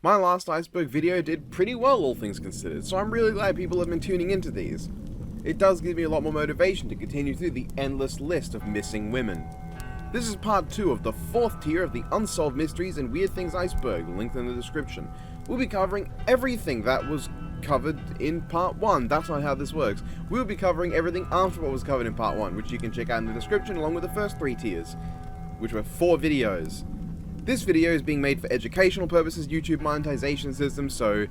My last iceberg video did pretty well, all things considered, so I'm really glad people have been tuning into these. It does give me a lot more motivation to continue through the endless list of missing women. This is part 2 of the 4th tier of the Unsolved Mysteries and Weird Things iceberg, linked in the description. We'll be covering everything that was covered in part 1, that's not how this works. We'll be covering everything after what was covered in part 1, which you can check out in the description along with the first 3 tiers, which were 4 videos. This video is being made for educational purposes, YouTube monetization system, so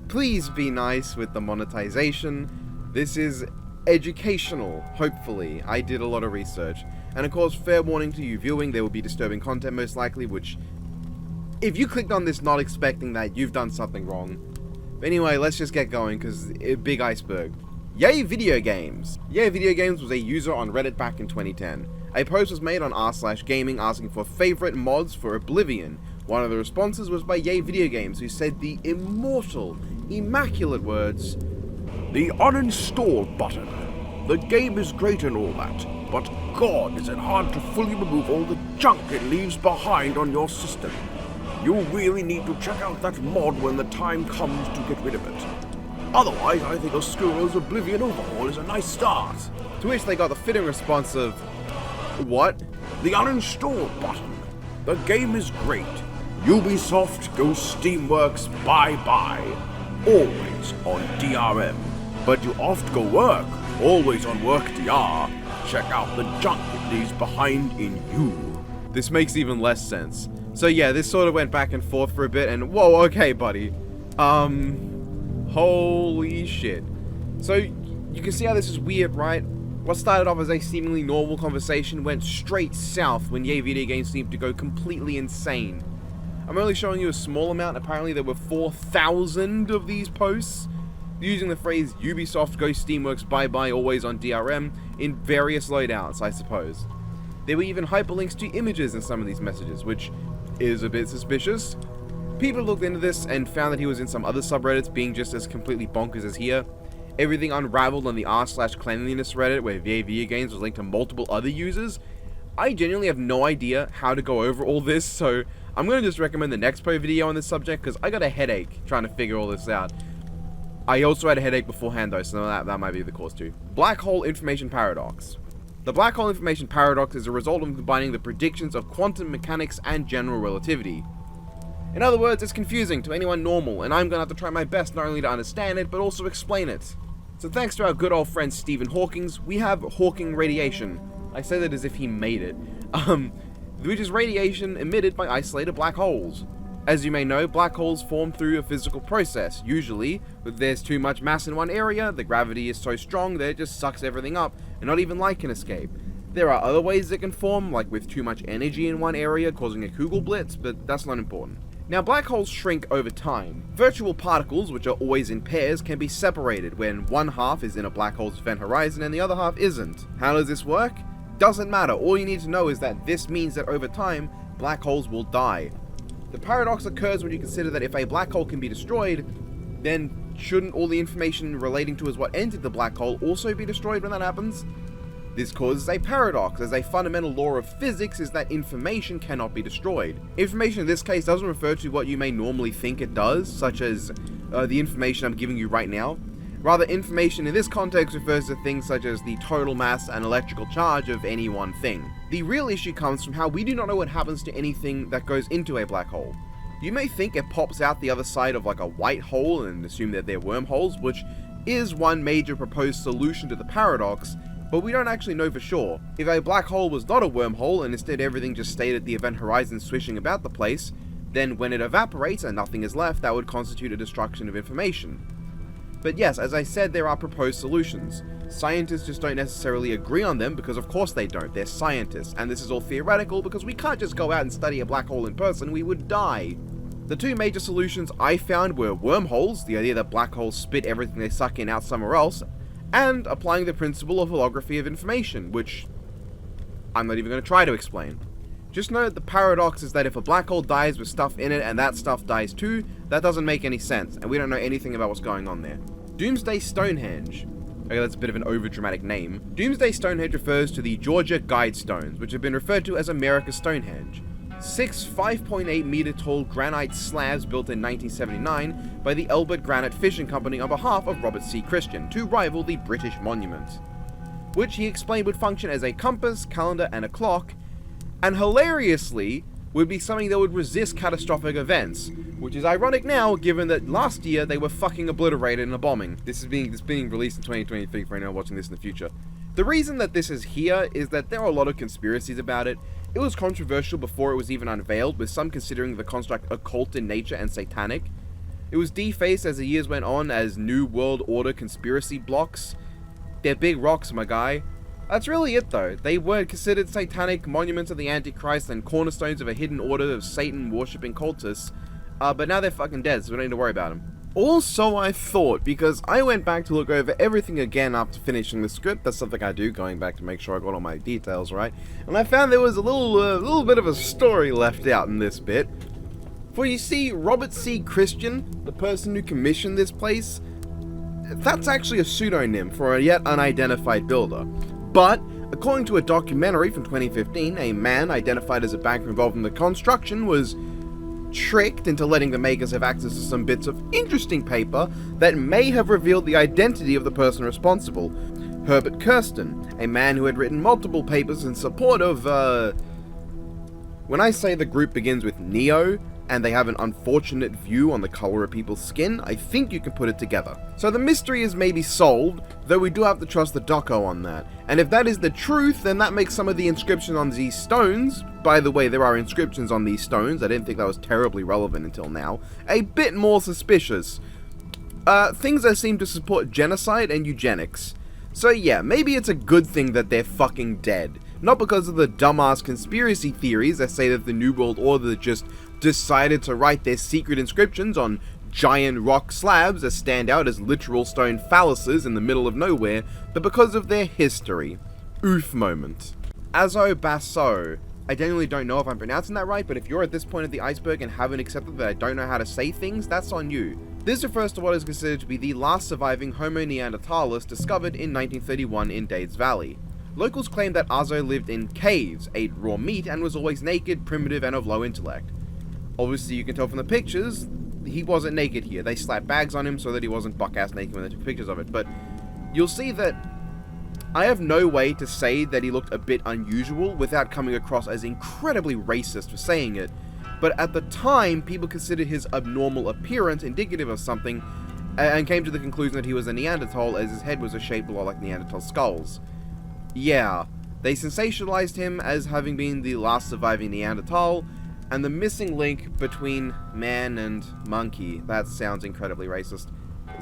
please be nice with the monetization. This is educational, hopefully. I did a lot of research. And of course, fair warning to you viewing, there will be disturbing content most likely, which, if you clicked on this not expecting that, you've done something wrong. But anyway, let's just get going, because big iceberg. Yay Video Games! Yay Video Games was a user on Reddit back in 2010. A post was made on r/gaming asking for favorite mods for Oblivion. One of the responses was by Yay Video Games, who said the immortal, immaculate words, "The uninstall button. The game is great and all that, but God, is it hard to fully remove all the junk it leaves behind on your system. You really need to check out that mod when the time comes to get rid of it. Otherwise, I think Oscuro's Oblivion overhaul is a nice start." To which they got the fitting response of, what? "The uninstall button. The game is great. Ubisoft goes Steamworks bye-bye. Always on DRM. But you oft go work, always on work DR. Check out the junk it leaves behind in you." This makes even less sense. So yeah, this sort of went back and forth for a bit, and whoa, okay, buddy. Holy shit. So, you can see how this is weird, right? What started off as a seemingly normal conversation went straight south when Yay Video Games seemed to go completely insane. I'm only showing you a small amount. Apparently there were 4,000 of these posts using the phrase Ubisoft goes Steamworks bye-bye always on DRM in various loadouts, I suppose. There were even hyperlinks to images in some of these messages, which is a bit suspicious. People looked into this and found that he was in some other subreddits being just as completely bonkers as here. Everything unraveled on the r/cleanliness Reddit, where VA Video Games was linked to multiple other users. I genuinely have no idea how to go over all this, so I'm going to just recommend the next pro video on this subject, because I got a headache trying to figure all this out. I also had a headache beforehand though, so that might be the cause too. Black Hole Information Paradox. The Black Hole Information Paradox is a result of combining the predictions of quantum mechanics and general relativity. In other words, it's confusing to anyone normal, and I'm going to have to try my best not only to understand it, but also explain it. So thanks to our good old friend Stephen Hawking, we have Hawking radiation. I say that as if he made it. Which is radiation emitted by isolated black holes. As you may know, black holes form through a physical process. Usually, if there's too much mass in one area, the gravity is so strong that it just sucks everything up, and not even light can escape. There are other ways it can form, like with too much energy in one area causing a Kugelblitz, but that's not important. Now, black holes shrink over time. Virtual particles, which are always in pairs, can be separated when one half is in a black hole's event horizon and the other half isn't. How does this work? Doesn't matter. All you need to know is that this means that over time, black holes will die. The paradox occurs when you consider that if a black hole can be destroyed, then shouldn't all the information relating to what entered the black hole also be destroyed when that happens? This causes a paradox, as a fundamental law of physics is that information cannot be destroyed. Information in this case doesn't refer to what you may normally think it does, such as the information I'm giving you right now. Rather, information in this context refers to things such as the total mass and electrical charge of any one thing. The real issue comes from how we do not know what happens to anything that goes into a black hole. You may think it pops out the other side of like a white hole and assume that they're wormholes, which is one major proposed solution to the paradox, but we don't actually know for sure. If a black hole was not a wormhole and instead everything just stayed at the event horizon swishing about the place, then when it evaporates and nothing is left, that would constitute a destruction of information. But yes, as I said, there are proposed solutions. Scientists just don't necessarily agree on them because of course they don't, they're scientists, and this is all theoretical because we can't just go out and study a black hole in person, we would die. The two major solutions I found were wormholes, the idea that black holes spit everything they suck in out somewhere else, and applying the principle of holography of information, which I'm not even going to try to explain. Just know that the paradox is that if a black hole dies with stuff in it and that stuff dies too, that doesn't make any sense, and we don't know anything about what's going on there. Doomsday Stonehenge. Okay, that's a bit of an overdramatic name. Doomsday Stonehenge refers to the Georgia Guidestones, which have been referred to as America's Stonehenge. 6 5.8 meter tall granite slabs built in 1979 by the Elbert Granite Fishing Company on behalf of Robert C. Christian to rival the British Monument, which he explained would function as a compass, calendar, and a clock, and hilariously would be something that would resist catastrophic events, which is ironic now given that last year they were fucking obliterated in a bombing. This is being released in 2023 for anyone watching this in the future. The reason that this is here is that there are a lot of conspiracies about it. It was controversial before it was even unveiled, with some considering the construct occult in nature and satanic. It was defaced as the years went on as New World Order conspiracy blocks. They're big rocks, my guy. That's really it though. They were considered satanic monuments of the Antichrist and cornerstones of a hidden order of Satan worshipping cultists, but now they're fucking dead, so we don't need to worry about them. Also, I thought, because I went back to look over everything again after finishing the script, that's something I do, going back to make sure I got all my details right, and I found there was a little bit of a story left out in this bit. For you see, Robert C. Christian, the person who commissioned this place, that's actually a pseudonym for a yet unidentified builder. But, according to a documentary from 2015, a man identified as a banker involved in the construction was tricked into letting the makers have access to some bits of interesting paper that may have revealed the identity of the person responsible, Herbert Kirsten, a man who had written multiple papers in support of, when I say the group begins with Neo, and they have an unfortunate view on the color of people's skin, I think you can put it together. So the mystery is maybe solved, though we do have to trust the doco on that. And if that is the truth, then that makes some of the inscriptions on these stones, by the way, there are inscriptions on these stones, I didn't think that was terribly relevant until now, a bit more suspicious. Things that seem to support genocide and eugenics. So yeah, maybe it's a good thing that they're fucking dead. Not because of the dumbass conspiracy theories that say that the New World Order just decided to write their secret inscriptions on giant rock slabs that stand out as literal stone phalluses in the middle of nowhere, but because of their history. Oof moment. Azo Basso. I genuinely don't know if I'm pronouncing that right, but if you're at this point of the iceberg and haven't accepted that I don't know how to say things, that's on you. This refers to what is considered to be the last surviving Homo neanderthalis discovered in 1931 in Dades Valley. Locals claim that Azo lived in caves, ate raw meat, and was always naked, primitive, and of low intellect. Obviously, you can tell from the pictures, he wasn't naked here. They slapped bags on him so that he wasn't buck-ass naked when they took pictures of it. But you'll see that I have no way to say that he looked a bit unusual without coming across as incredibly racist for saying it. But at the time, people considered his abnormal appearance indicative of something, and came to the conclusion that he was a Neanderthal as his head was shaped a lot like Neanderthal skulls. Yeah, they sensationalized him as having been the last surviving Neanderthal, and the missing link between man and monkey. That sounds incredibly racist.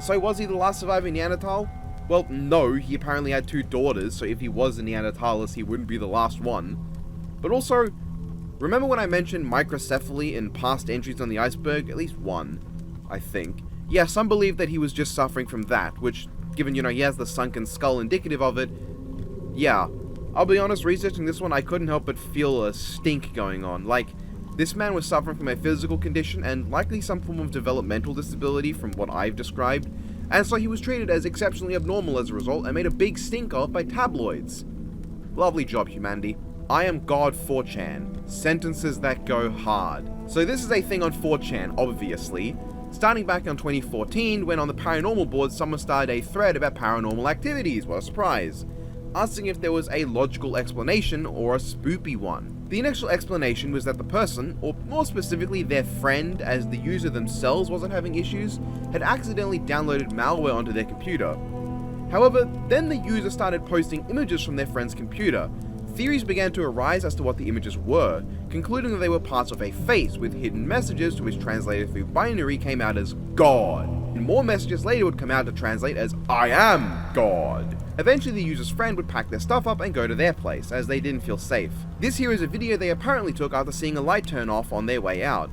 So was he the last surviving Neanderthal? Well, no, he apparently had 2 daughters, so if he was a Neanderthalis, he wouldn't be the last one. But also, remember when I mentioned microcephaly in past entries on the iceberg? At least one, I think. Yeah, some believe that he was just suffering from that, which, given, he has the sunken skull indicative of it, yeah. I'll be honest, researching this one, I couldn't help but feel a stink going on. Like, this man was suffering from a physical condition and likely some form of developmental disability from what I've described, and so he was treated as exceptionally abnormal as a result and made a big stink of by tabloids. Lovely job, humanity. I am God 4chan. Sentences that go hard. So this is a thing on 4chan, obviously. Starting back in 2014, when on the paranormal board someone started a thread about paranormal activities, what a surprise, asking if there was a logical explanation or a spoopy one. The initial explanation was that the person, or more specifically their friend as the user themselves wasn't having issues, had accidentally downloaded malware onto their computer. However, then the user started posting images from their friend's computer. Theories began to arise as to what the images were, concluding that they were parts of a face with hidden messages to which translated through binary came out as God, and more messages later would come out to translate as I am God. Eventually the user's friend would pack their stuff up and go to their place, as they didn't feel safe. This here is a video they apparently took after seeing a light turn off on their way out.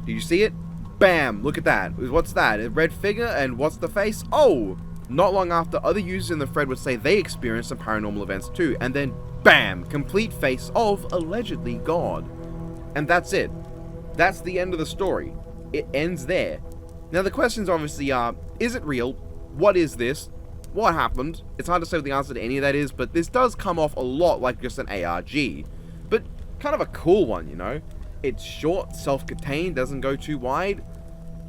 Did you see it? Bam! Look at that. What's that? A red figure, and what's the face? Oh! Not long after, other users in the thread would say they experienced some paranormal events too, and then BAM! Complete face of allegedly God. And that's it. That's the end of the story. It ends there. Now the questions obviously are, is it real? What is this? What happened? It's hard to say what the answer to any of that is, but this does come off a lot like just an ARG. But kind of a cool one, It's short, self-contained, doesn't go too wide.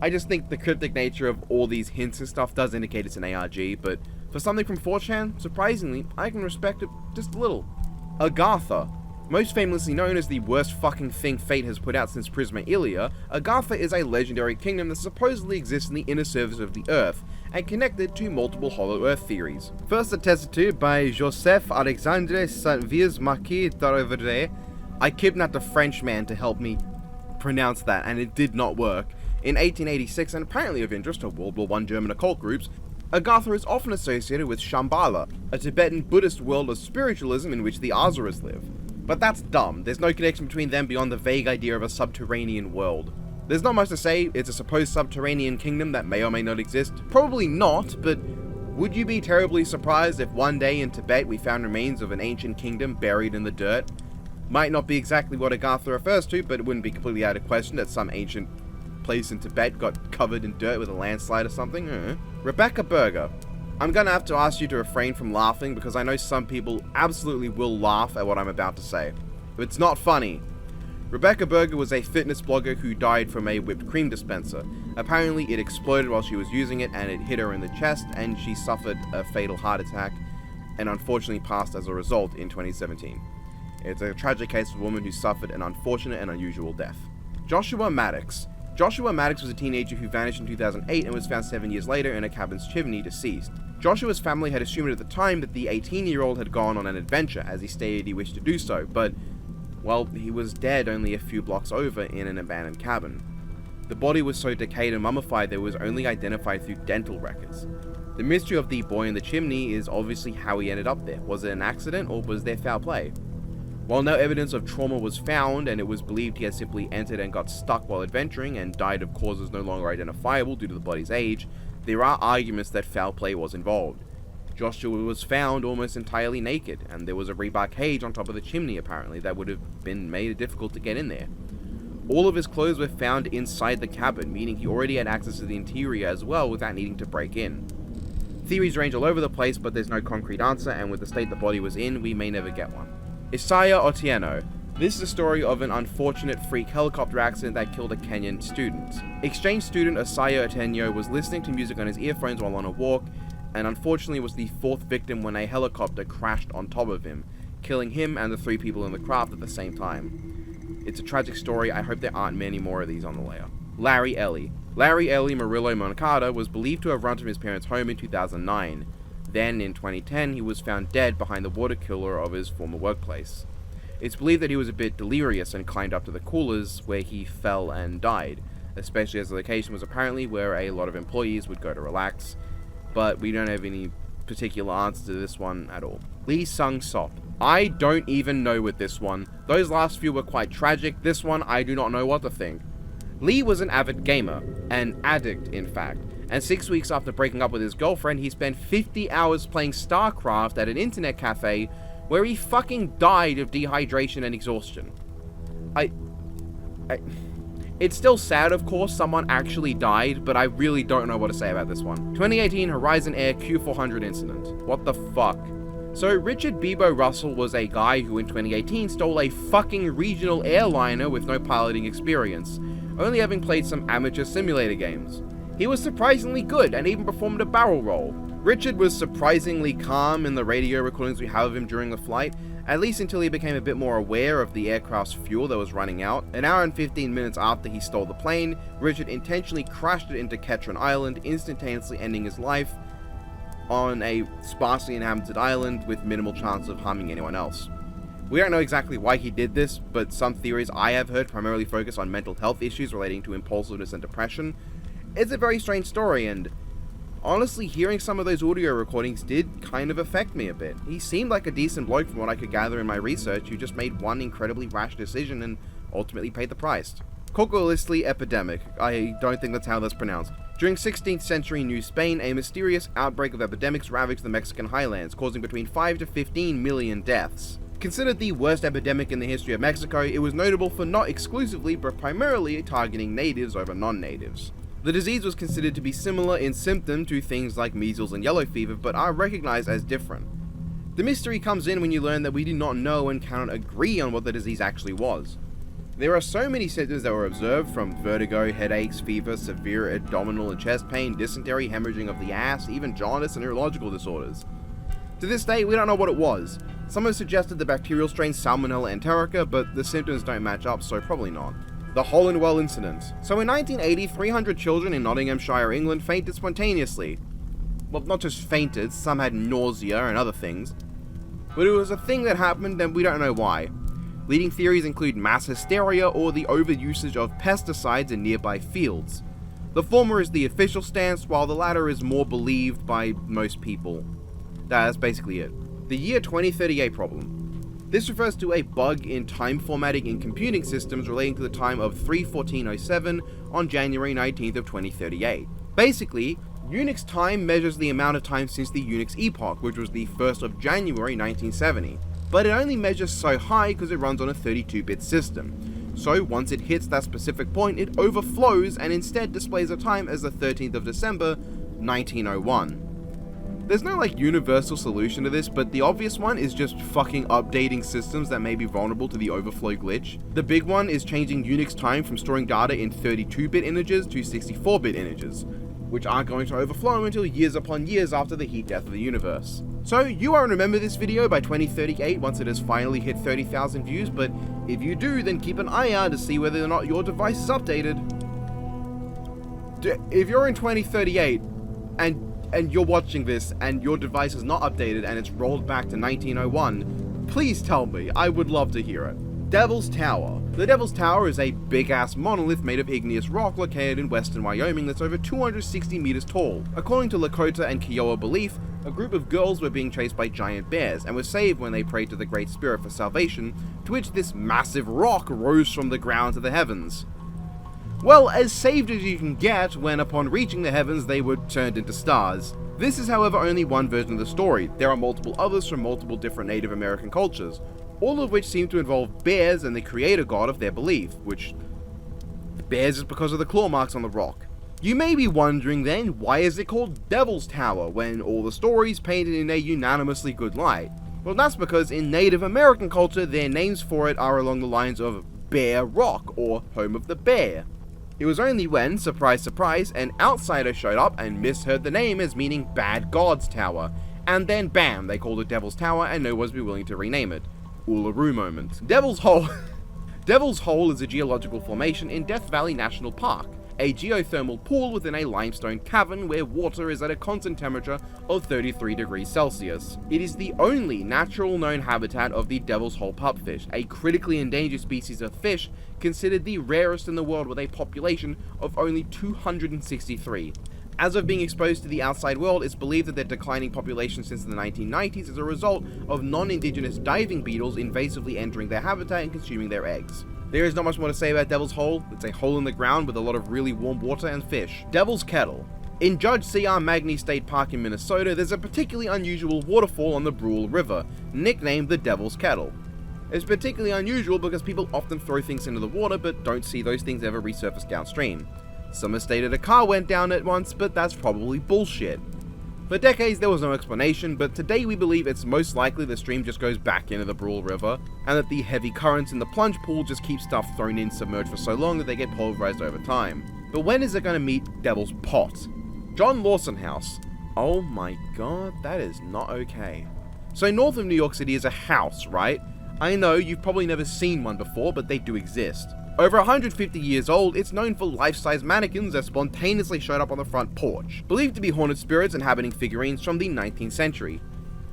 I just think the cryptic nature of all these hints and stuff does indicate it's an ARG, but for something from 4chan, surprisingly, I can respect it just a little. Agartha. Most famously known as the worst fucking thing Fate has put out since Prisma Ilia, Agartha is a legendary kingdom that supposedly exists in the inner surface of the Earth, and connected to multiple Hollow Earth theories. First attested to by Joseph Alexandre Saint-Viers Marquis d'Arverdre. I kidnapped a French man to help me pronounce that, and it did not work. In 1886, and apparently of interest to World War I German occult groups, Agartha is often associated with Shambhala, a Tibetan Buddhist world of spiritualism in which the Asuras live. But that's dumb. There's no connection between them beyond the vague idea of a subterranean world. There's not much to say. It's a supposed subterranean kingdom that may or may not exist. Probably not, but would you be terribly surprised if one day in Tibet we found remains of an ancient kingdom buried in the dirt? Might not be exactly what Agartha refers to, but it wouldn't be completely out of question that some ancient place in Tibet got covered in dirt with a landslide or something. Rebecca Berger. I'm gonna have to ask you to refrain from laughing because I know some people absolutely will laugh at what I'm about to say. It's not funny. Rebecca Berger was a fitness blogger who died from a whipped cream dispenser. Apparently it exploded while she was using it and it hit her in the chest and she suffered a fatal heart attack and unfortunately passed as a result in 2017. It's a tragic case of a woman who suffered an unfortunate and unusual death. Joshua Maddox. Joshua Maddox was a teenager who vanished in 2008 and was found 7 years later in a cabin's chimney deceased. Joshua's family had assumed at the time that the 18-year-old had gone on an adventure, as he stated he wished to do so, but, well, he was dead only a few blocks over in an abandoned cabin. The body was so decayed and mummified that it was only identified through dental records. The mystery of the boy in the chimney is obviously how he ended up there. Was it an accident or was there foul play? While no evidence of trauma was found, and it was believed he had simply entered and got stuck while adventuring and died of causes no longer identifiable due to the body's age, there are arguments that foul play was involved. Joshua was found almost entirely naked, and there was a rebar cage on top of the chimney apparently that would have been made it difficult to get in there. All of his clothes were found inside the cabin, meaning he already had access to the interior as well without needing to break in. Theories range all over the place, but there's no concrete answer, and with the state the body was in, we may never get one. Isaiah Otieno. This is the story of an unfortunate freak helicopter accident that killed a Kenyan student. Exchange student Isaiah Otieno was listening to music on his earphones while on a walk, and unfortunately was the fourth victim when a helicopter crashed on top of him, killing him and the 3 people in the craft at the same time. It's a tragic story. I hope there aren't many more of these on the layer. Larry Ellie. Larry Ellie Murillo Moncada was believed to have run from his parents' home in 2009. Then, in 2010, he was found dead behind the water cooler of his former workplace. It's believed that he was a bit delirious and climbed up to the coolers, where he fell and died, especially as the location was apparently where a lot of employees would go to relax, but we don't have any particular answer to this one at all. Lee Sung-sop. I don't even know with this one. Those last few were quite tragic. This one, I do not know what to think. Lee was an avid gamer, an addict in fact, and 6 weeks after breaking up with his girlfriend, he spent 50 hours playing StarCraft at an internet cafe where he fucking died of dehydration and exhaustion. It's still sad, of course, someone actually died, but I really don't know what to say about this one. 2018 Horizon Air Q400 incident. What the fuck? So Richard Bebo Russell was a guy who in 2018 stole a fucking regional airliner with no piloting experience, only having played some amateur simulator games. He was surprisingly good and even performed a barrel roll. Richard was surprisingly calm in the radio recordings we have of him during the flight, at least until he became a bit more aware of the aircraft's fuel that was running out. An hour and 15 minutes after he stole the plane, Richard intentionally crashed it into Ketron Island, instantaneously ending his life on a sparsely inhabited island with minimal chance of harming anyone else. We don't know exactly why he did this, but some theories I have heard primarily focus on mental health issues relating to impulsiveness and depression. It's a very strange story, and honestly, hearing some of those audio recordings did kind of affect me a bit. He seemed like a decent bloke from what I could gather in my research, who just made one incredibly rash decision and ultimately paid the price. Cocolistli epidemic. I don't think that's how that's pronounced. During 16th century New Spain, a mysterious outbreak of epidemics ravaged the Mexican highlands, causing between 5 to 15 million deaths. Considered the worst epidemic in the history of Mexico, it was notable for not exclusively, but primarily targeting natives over non-natives. The disease was considered to be similar in symptom to things like measles and yellow fever, but are recognized as different. The mystery comes in when you learn that we do not know and cannot agree on what the disease actually was. There are so many symptoms that were observed, from vertigo, headaches, fever, severe abdominal and chest pain, dysentery, hemorrhaging of the ass, even jaundice and neurological disorders. To this day, we don't know what it was. Some have suggested the bacterial strain Salmonella enterica, but the symptoms don't match up, so probably not. The Hole in Well incident. So in 1980, 300 children in Nottinghamshire, England fainted spontaneously. Well, not just fainted, some had nausea and other things. But it was a thing that happened and we don't know why. Leading theories include mass hysteria or the overusage of pesticides in nearby fields. The former is the official stance, while the latter is more believed by most people. That's basically it. The year 2038 problem. This refers to a bug in time formatting in computing systems relating to the time of 3:14:07 on January 19th of 2038. Basically, Unix time measures the amount of time since the Unix epoch, which was the 1st of January 1970. But it only measures so high because it runs on a 32-bit system. So once it hits that specific point, it overflows and instead displays a time as the 13th of December, 1901. There's no universal solution to this, but the obvious one is just fucking updating systems that may be vulnerable to the overflow glitch. The big one is changing Unix time from storing data in 32-bit integers to 64-bit integers, which aren't going to overflow until years upon years after the heat death of the universe. So you won't remember this video by 2038 once it has finally hit 30,000 views, but if you do, then keep an eye out to see whether or not your device is updated. If you're in 2038 and you're watching this and your device is not updated and it's rolled back to 1901, please tell me, I would love to hear it. Devil's Tower. The Devil's Tower is a big-ass monolith made of igneous rock located in western Wyoming that's over 260 meters tall. According to Lakota and Kiowa belief, a group of girls were being chased by giant bears and were saved when they prayed to the Great Spirit for salvation, to which this massive rock rose from the ground to the heavens. Well, as saved as you can get when upon reaching the heavens they were turned into stars. This is however only one version of the story. There are multiple others from multiple different Native American cultures, all of which seem to involve bears and the creator god of their belief, which bears is because of the claw marks on the rock. You may be wondering then, why is it called Devil's Tower when all the stories painted in a unanimously good light? Well, that's because in Native American culture their names for it are along the lines of Bear Rock or Home of the Bear. It was only when, surprise surprise, an outsider showed up and misheard the name as meaning Bad God's Tower, and then bam, they called it Devil's Tower and no one's been willing to rename it. Uluru moment. Devil's Hole. Devil's Hole is a geological formation in Death Valley National Park, a geothermal pool within a limestone cavern where water is at a constant temperature of 33 degrees Celsius. It is the only natural known habitat of the Devil's Hole pupfish, a critically endangered species of fish considered the rarest in the world with a population of only 263. As of being exposed to the outside world, it's believed that their declining population since the 1990s is a result of non-indigenous diving beetles invasively entering their habitat and consuming their eggs. There is not much more to say about Devil's Hole. It's a hole in the ground with a lot of really warm water and fish. Devil's Kettle. In Judge C.R. Magny State Park in Minnesota, there's a particularly unusual waterfall on the Brule River, nicknamed the Devil's Kettle. It's particularly unusual because people often throw things into the water but don't see those things ever resurface downstream. Some have stated a car went down it once, but that's probably bullshit. For decades there was no explanation, but today we believe it's most likely the stream just goes back into the Brule River, and that the heavy currents in the plunge pool just keep stuff thrown in submerged for so long that they get pulverized over time. But when is it going to meet Devil's Pot? John Lawson House. Oh my god, that is not okay. So north of New York City is a house, right? I know you've probably never seen one before, but they do exist. Over 150 years old, it's known for life-size mannequins that spontaneously showed up on the front porch, believed to be haunted spirits inhabiting figurines from the 19th century.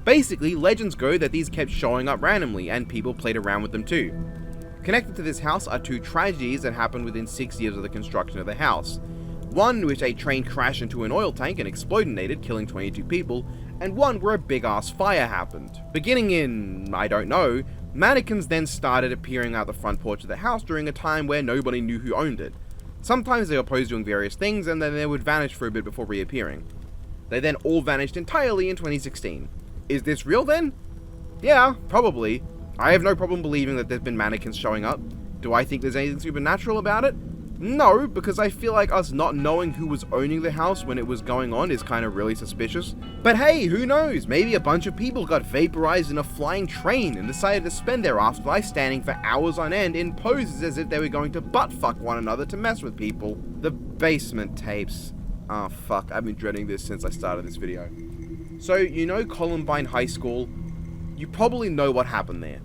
Basically, legends go that these kept showing up randomly, and people played around with them too. Connected to this house are two tragedies that happened within 6 years of the construction of the house. One in which a train crashed into an oil tank and exploded, killing 22 people, and one where a big-ass fire happened. Beginning in, I don't know, mannequins then started appearing out the front porch of the house during a time where nobody knew who owned it. Sometimes they were posed doing various things and then they would vanish for a bit before reappearing. They then all vanished entirely in 2016. Is this real then? Yeah, probably. I have no problem believing that there's been mannequins showing up. Do I think there's anything supernatural about it? No, because I feel like us not knowing who was owning the house when it was going on is kind of really suspicious. But hey, who knows? Maybe a bunch of people got vaporized in a flying train and decided to spend their afterlife standing for hours on end in poses as if they were going to butt-fuck one another to mess with people. The basement tapes. Oh fuck, I've been dreading this since I started this video. So, you know Columbine High School? You probably know what happened there.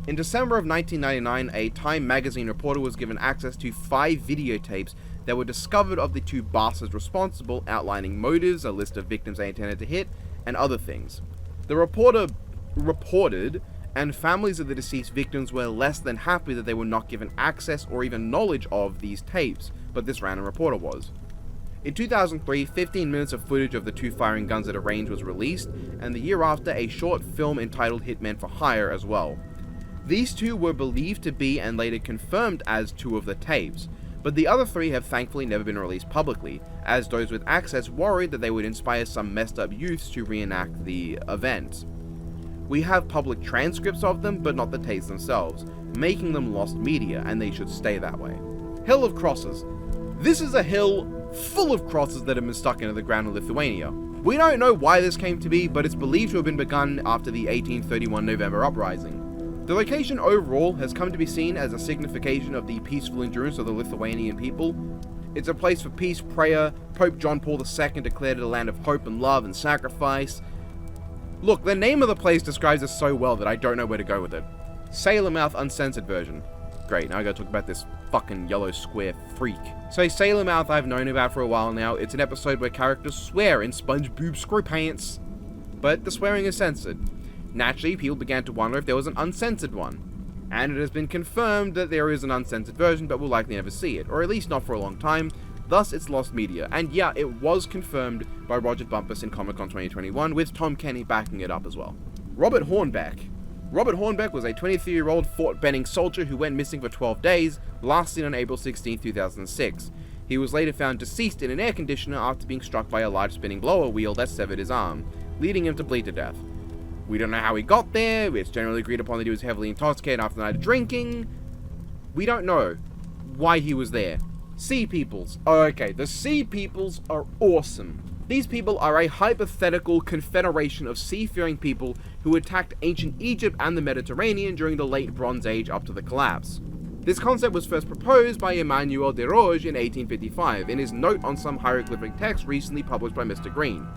In December of 1999, a Time magazine reporter was given access to 5 videotapes that were discovered of the 2 bastards responsible, outlining motives, a list of victims they intended to hit, and other things. The reporter reported, and families of the deceased victims were less than happy that they were not given access or even knowledge of these tapes, but this random reporter was. In 2003, 15 minutes of footage of the 2 firing guns at a range was released, and the year after, a short film entitled Hitmen for Hire as well. These 2 were believed to be and later confirmed as 2 of the tapes, but the other 3 have thankfully never been released publicly, as those with access worried that they would inspire some messed up youths to reenact the event. We have public transcripts of them, but not the tapes themselves, making them lost media, and they should stay that way. Hill of Crosses. This is a hill full of crosses that have been stuck into the ground in Lithuania. We don't know why this came to be, but it's believed to have been begun after the 1831 November uprising. The location overall has come to be seen as a signification of the peaceful endurance of the Lithuanian people. It's a place for peace, prayer. Pope John Paul II declared it a land of hope and love and sacrifice. Look, the name of the place describes it so well that I don't know where to go with it. Sailormouth Uncensored version. Great, now I gotta talk about this fucking yellow square freak. So Sailormouth I've known about for a while now. It's an episode where characters swear in SpongeBob SquarePants, but the swearing is censored. Naturally, people began to wonder if there was an uncensored one, and it has been confirmed that there is an uncensored version, but we'll likely never see it, or at least not for a long time, thus it's lost media. And yeah, it was confirmed by Roger Bumpus in Comic-Con 2021, with Tom Kenny backing it up as well. Robert Hornbeck. Robert Hornbeck was a 23-year-old Fort Benning soldier who went missing for 12 days, last seen on April 16, 2006. He was later found deceased in an air conditioner after being struck by a large spinning blower wheel that severed his arm, leading him to bleed to death. We don't know how he got there. It's generally agreed upon that he was heavily intoxicated after the night of drinking. We don't know why he was there. Sea Peoples. Oh, okay, the Sea Peoples are awesome. These people are a hypothetical confederation of sea-faring people who attacked ancient Egypt and the Mediterranean during the late Bronze Age up to the collapse. This concept was first proposed by Emmanuel Desroches in 1855 in his note on some hieroglyphic text recently published by Mr. Green.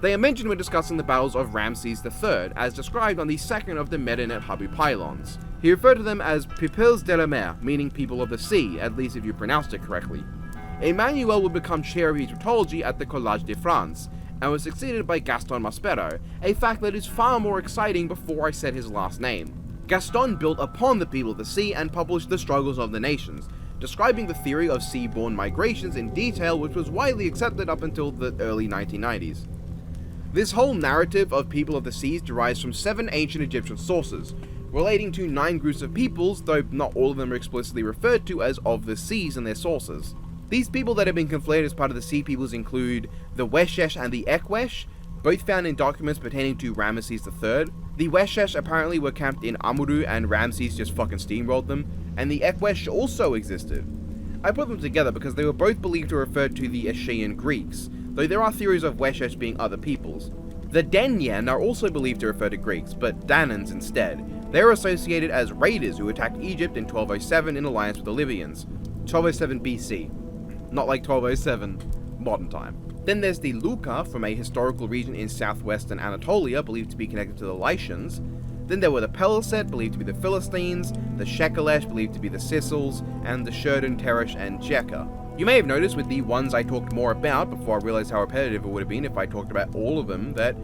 They are mentioned when discussing the battles of Ramses III, as described on the second of the Medinet Habu pylons. He referred to them as Peuples de la Mer, meaning people of the sea, at least if you pronounced it correctly. Emmanuel would become chair of Egyptology at the Collège de France, and was succeeded by Gaston Maspero, a fact that is far more exciting before I said his last name. Gaston built upon the people of the sea and published The Struggles of the Nations, describing the theory of seaborne migrations in detail, which was widely accepted up until the early 1990s. This whole narrative of people of the seas derives from 7 ancient Egyptian sources, relating to 9 groups of peoples, though not all of them are explicitly referred to as of the seas in their sources. These people that have been conflated as part of the Sea Peoples include the Weshesh and the Ekwesh, both found in documents pertaining to Ramesses III. The Weshesh apparently were camped in Amuru and Ramses just fucking steamrolled them, and the Ekwesh also existed. I put them together because they were both believed to refer to the Achaean Greeks, though there are theories of Weshesh being other peoples. The Denyen are also believed to refer to Greeks, but Danans instead. They are associated as raiders who attacked Egypt in 1207 in alliance with the Libyans. 1207 BC. Not like 1207 modern time. Then there's the Luca from a historical region in southwestern Anatolia, believed to be connected to the Lycians. Then there were the Peliset, believed to be the Philistines, the Shekelesh, believed to be the Sicels, and the Sherdun, Teresh, and Jekka. You may have noticed with the ones I talked more about, before I realized how repetitive it would have been if I talked about all of them, that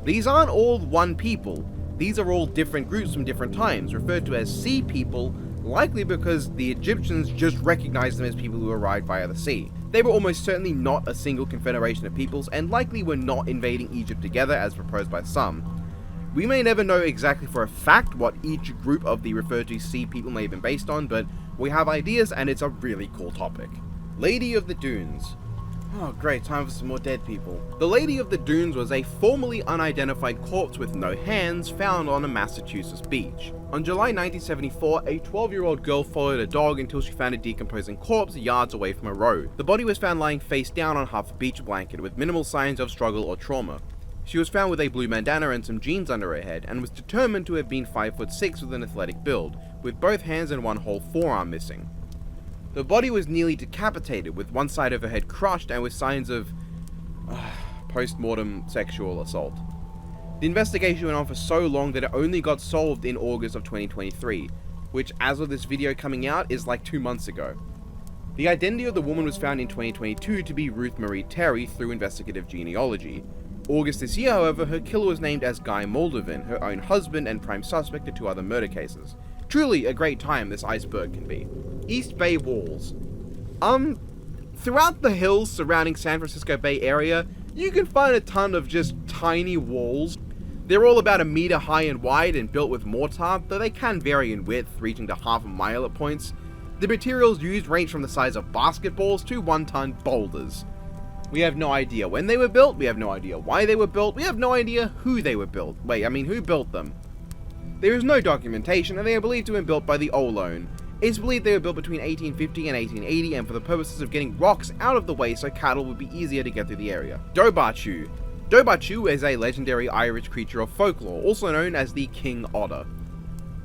these aren't all one people. These are all different groups from different times, referred to as Sea People, likely because the Egyptians just recognized them as people who arrived via the sea. They were almost certainly not a single confederation of peoples, and likely were not invading Egypt together as proposed by some. We may never know exactly for a fact what each group of the referred to Sea People may have been based on, but we have ideas and it's a really cool topic. Lady of the Dunes. Oh great, time for some more dead people. The Lady of the Dunes was a formerly unidentified corpse with no hands found on a Massachusetts beach. On July 1974, a 12-year-old girl followed a dog until she found a decomposing corpse yards away from a road. The body was found lying face down on half a beach blanket with minimal signs of struggle or trauma. She was found with a blue bandana and some jeans under her head, and was determined to have been 5'6" with an athletic build, with both hands and one whole forearm missing. The body was nearly decapitated, with one side of her head crushed and with signs of post-mortem sexual assault. The investigation went on for so long that it only got solved in August of 2023, which as of this video coming out is like 2 months ago. The identity of the woman was found in 2022 to be Ruth Marie Terry through investigative genealogy. August this year, however, her killer was named as Guy Moldovan, her own husband and prime suspect in 2 other murder cases. Truly a great time this iceberg can be. East Bay Walls. Throughout the hills surrounding San Francisco Bay Area, you can find a ton of just tiny walls. They're all about 1 meter high and wide and built with mortar, though they can vary in width, reaching to half a mile at points. The materials used range from the size of basketballs to 1-ton boulders. We have no idea when they were built, we have no idea why they were built, we have no idea who they were built. Who built them? There is no documentation, and they are believed to have been built by the Ohlone. It's believed they were built between 1850 and 1880, and for the purposes of getting rocks out of the way so cattle would be easier to get through the area. Dobhar-chú. Dobhar-chú is a legendary Irish creature of folklore, also known as the King Otter.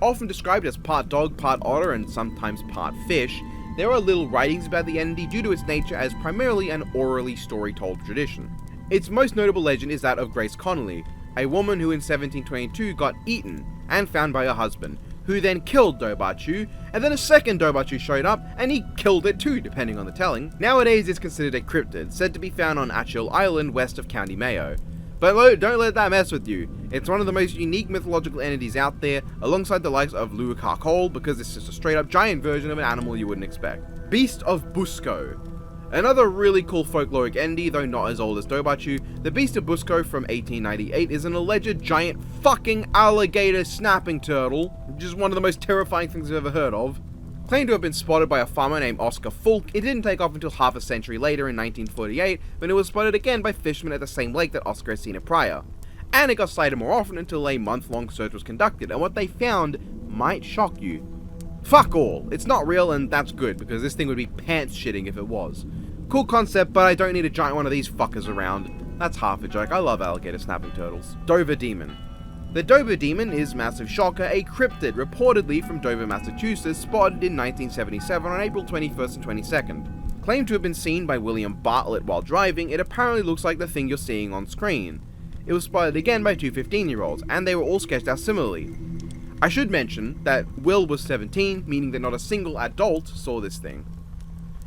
Often described as part dog, part otter, and sometimes part fish, there are little writings about the entity due to its nature as primarily an orally story-told tradition. Its most notable legend is that of Grace Connolly, a woman who in 1722 got eaten and found by her husband, who then killed Dobhar-chú, and then a second Dobhar-chú showed up, and he killed it too, depending on the telling. Nowadays it's considered a cryptid, said to be found on Atchill Island west of County Mayo. But don't let that mess with you. It's one of the most unique mythological entities out there, alongside the likes of Lua Carcol, because it's just a straight up giant version of an animal you wouldn't expect. Beast of Busco. Another really cool folkloric entity, though not as old as Dobhar-chú, the Beast of Busco from 1898 is an alleged giant fucking alligator snapping turtle, which is one of the most terrifying things I've ever heard of. Claimed to have been spotted by a farmer named Oscar Fulk, it didn't take off until half a century later in 1948, when it was spotted again by fishermen at the same lake that Oscar had seen it prior. And it got sighted more often until a month-long search was conducted, and what they found might shock you. Fuck all, it's not real, and that's good, because this thing would be pants shitting if it was. Cool concept, but I don't need a giant one of these fuckers around. That's half a joke, I love alligator snapping turtles. Dover Demon. The Dover Demon is, massive shocker, a cryptid reportedly from Dover, Massachusetts, spotted in 1977 on April 21st and 22nd. Claimed to have been seen by William Bartlett while driving, it apparently looks like the thing you're seeing on screen. It was spotted again by 2 15-year-olds, and they were all sketched out similarly. I should mention that Will was 17, meaning that not a single adult saw this thing.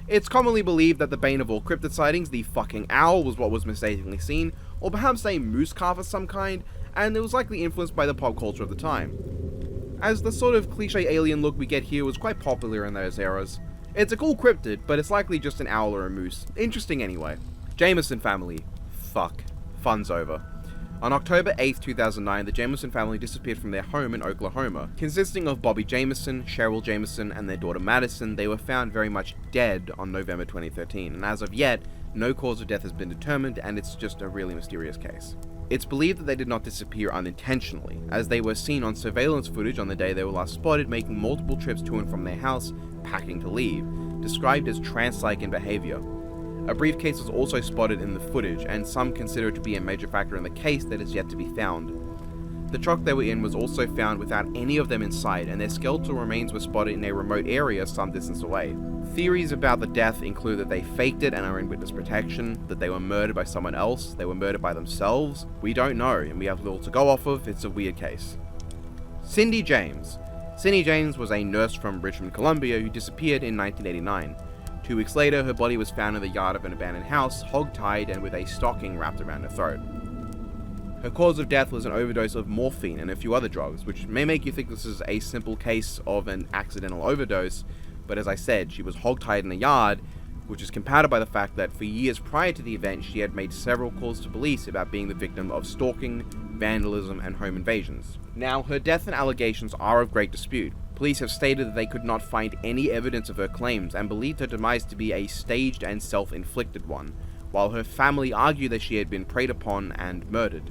It's commonly believed that the bane of all cryptid sightings, the fucking owl, was what was mistakenly seen, or perhaps a moose calf of some kind, and it was likely influenced by the pop culture of the time, as the sort of cliche alien look we get here was quite popular in those eras. It's a cool cryptid, but it's likely just an owl or a moose. Interesting anyway. Jameson family. Fuck. Fun's over. On October 8, 2009, the Jameson family disappeared from their home in Oklahoma. Consisting of Bobby Jameson, Cheryl Jameson, and their daughter Madison, they were found very much dead on November 2013, and as of yet, no cause of death has been determined, and it's just a really mysterious case. It's believed that they did not disappear unintentionally, as they were seen on surveillance footage on the day they were last spotted making multiple trips to and from their house, packing to leave, described as trance-like in behavior. A briefcase was also spotted in the footage, and some consider it to be a major factor in the case that is yet to be found. The truck they were in was also found without any of them inside, and their skeletal remains were spotted in a remote area some distance away. Theories about the death include that they faked it and are in witness protection, that they were murdered by someone else, they were murdered by themselves. We don't know, and we have little to go off of. It's a weird case. Cindy James. Cindy James was a nurse from Richmond, Columbia, who disappeared in 1989. 2 weeks later, her body was found in the yard of an abandoned house, hog-tied and with a stocking wrapped around her throat. Her cause of death was an overdose of morphine and a few other drugs, which may make you think this is a simple case of an accidental overdose, but as I said, she was hog-tied in a yard, which is compounded by the fact that for years prior to the event, she had made several calls to police about being the victim of stalking, vandalism, and home invasions. Now, her death and allegations are of great dispute. Police have stated that they could not find any evidence of her claims and believed her demise to be a staged and self-inflicted one, while her family argued that she had been preyed upon and murdered.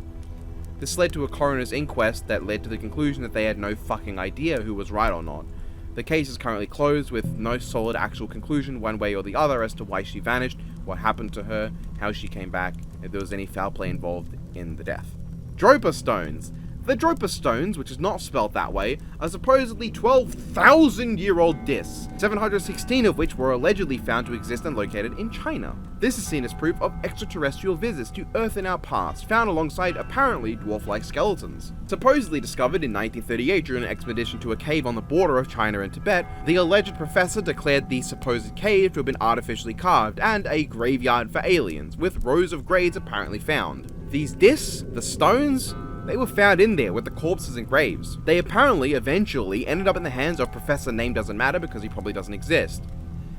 This led to a coroner's inquest that led to the conclusion that they had no fucking idea who was right or not. The case is currently closed with no solid actual conclusion one way or the other as to why she vanished, what happened to her, how she came back, if there was any foul play involved in the death. Dropa Stones. The Dropa Stones, which is not spelled that way, are supposedly 12,000-year-old discs, 716 of which were allegedly found to exist and located in China. This is seen as proof of extraterrestrial visits to Earth in our past, found alongside apparently dwarf-like skeletons. Supposedly discovered in 1938 during an expedition to a cave on the border of China and Tibet, the alleged professor declared the supposed cave to have been artificially carved and a graveyard for aliens, with rows of graves apparently found. These discs, the stones, they were found in there with the corpses and graves. They apparently eventually ended up in the hands of Professor Name Doesn't Matter because he probably doesn't exist.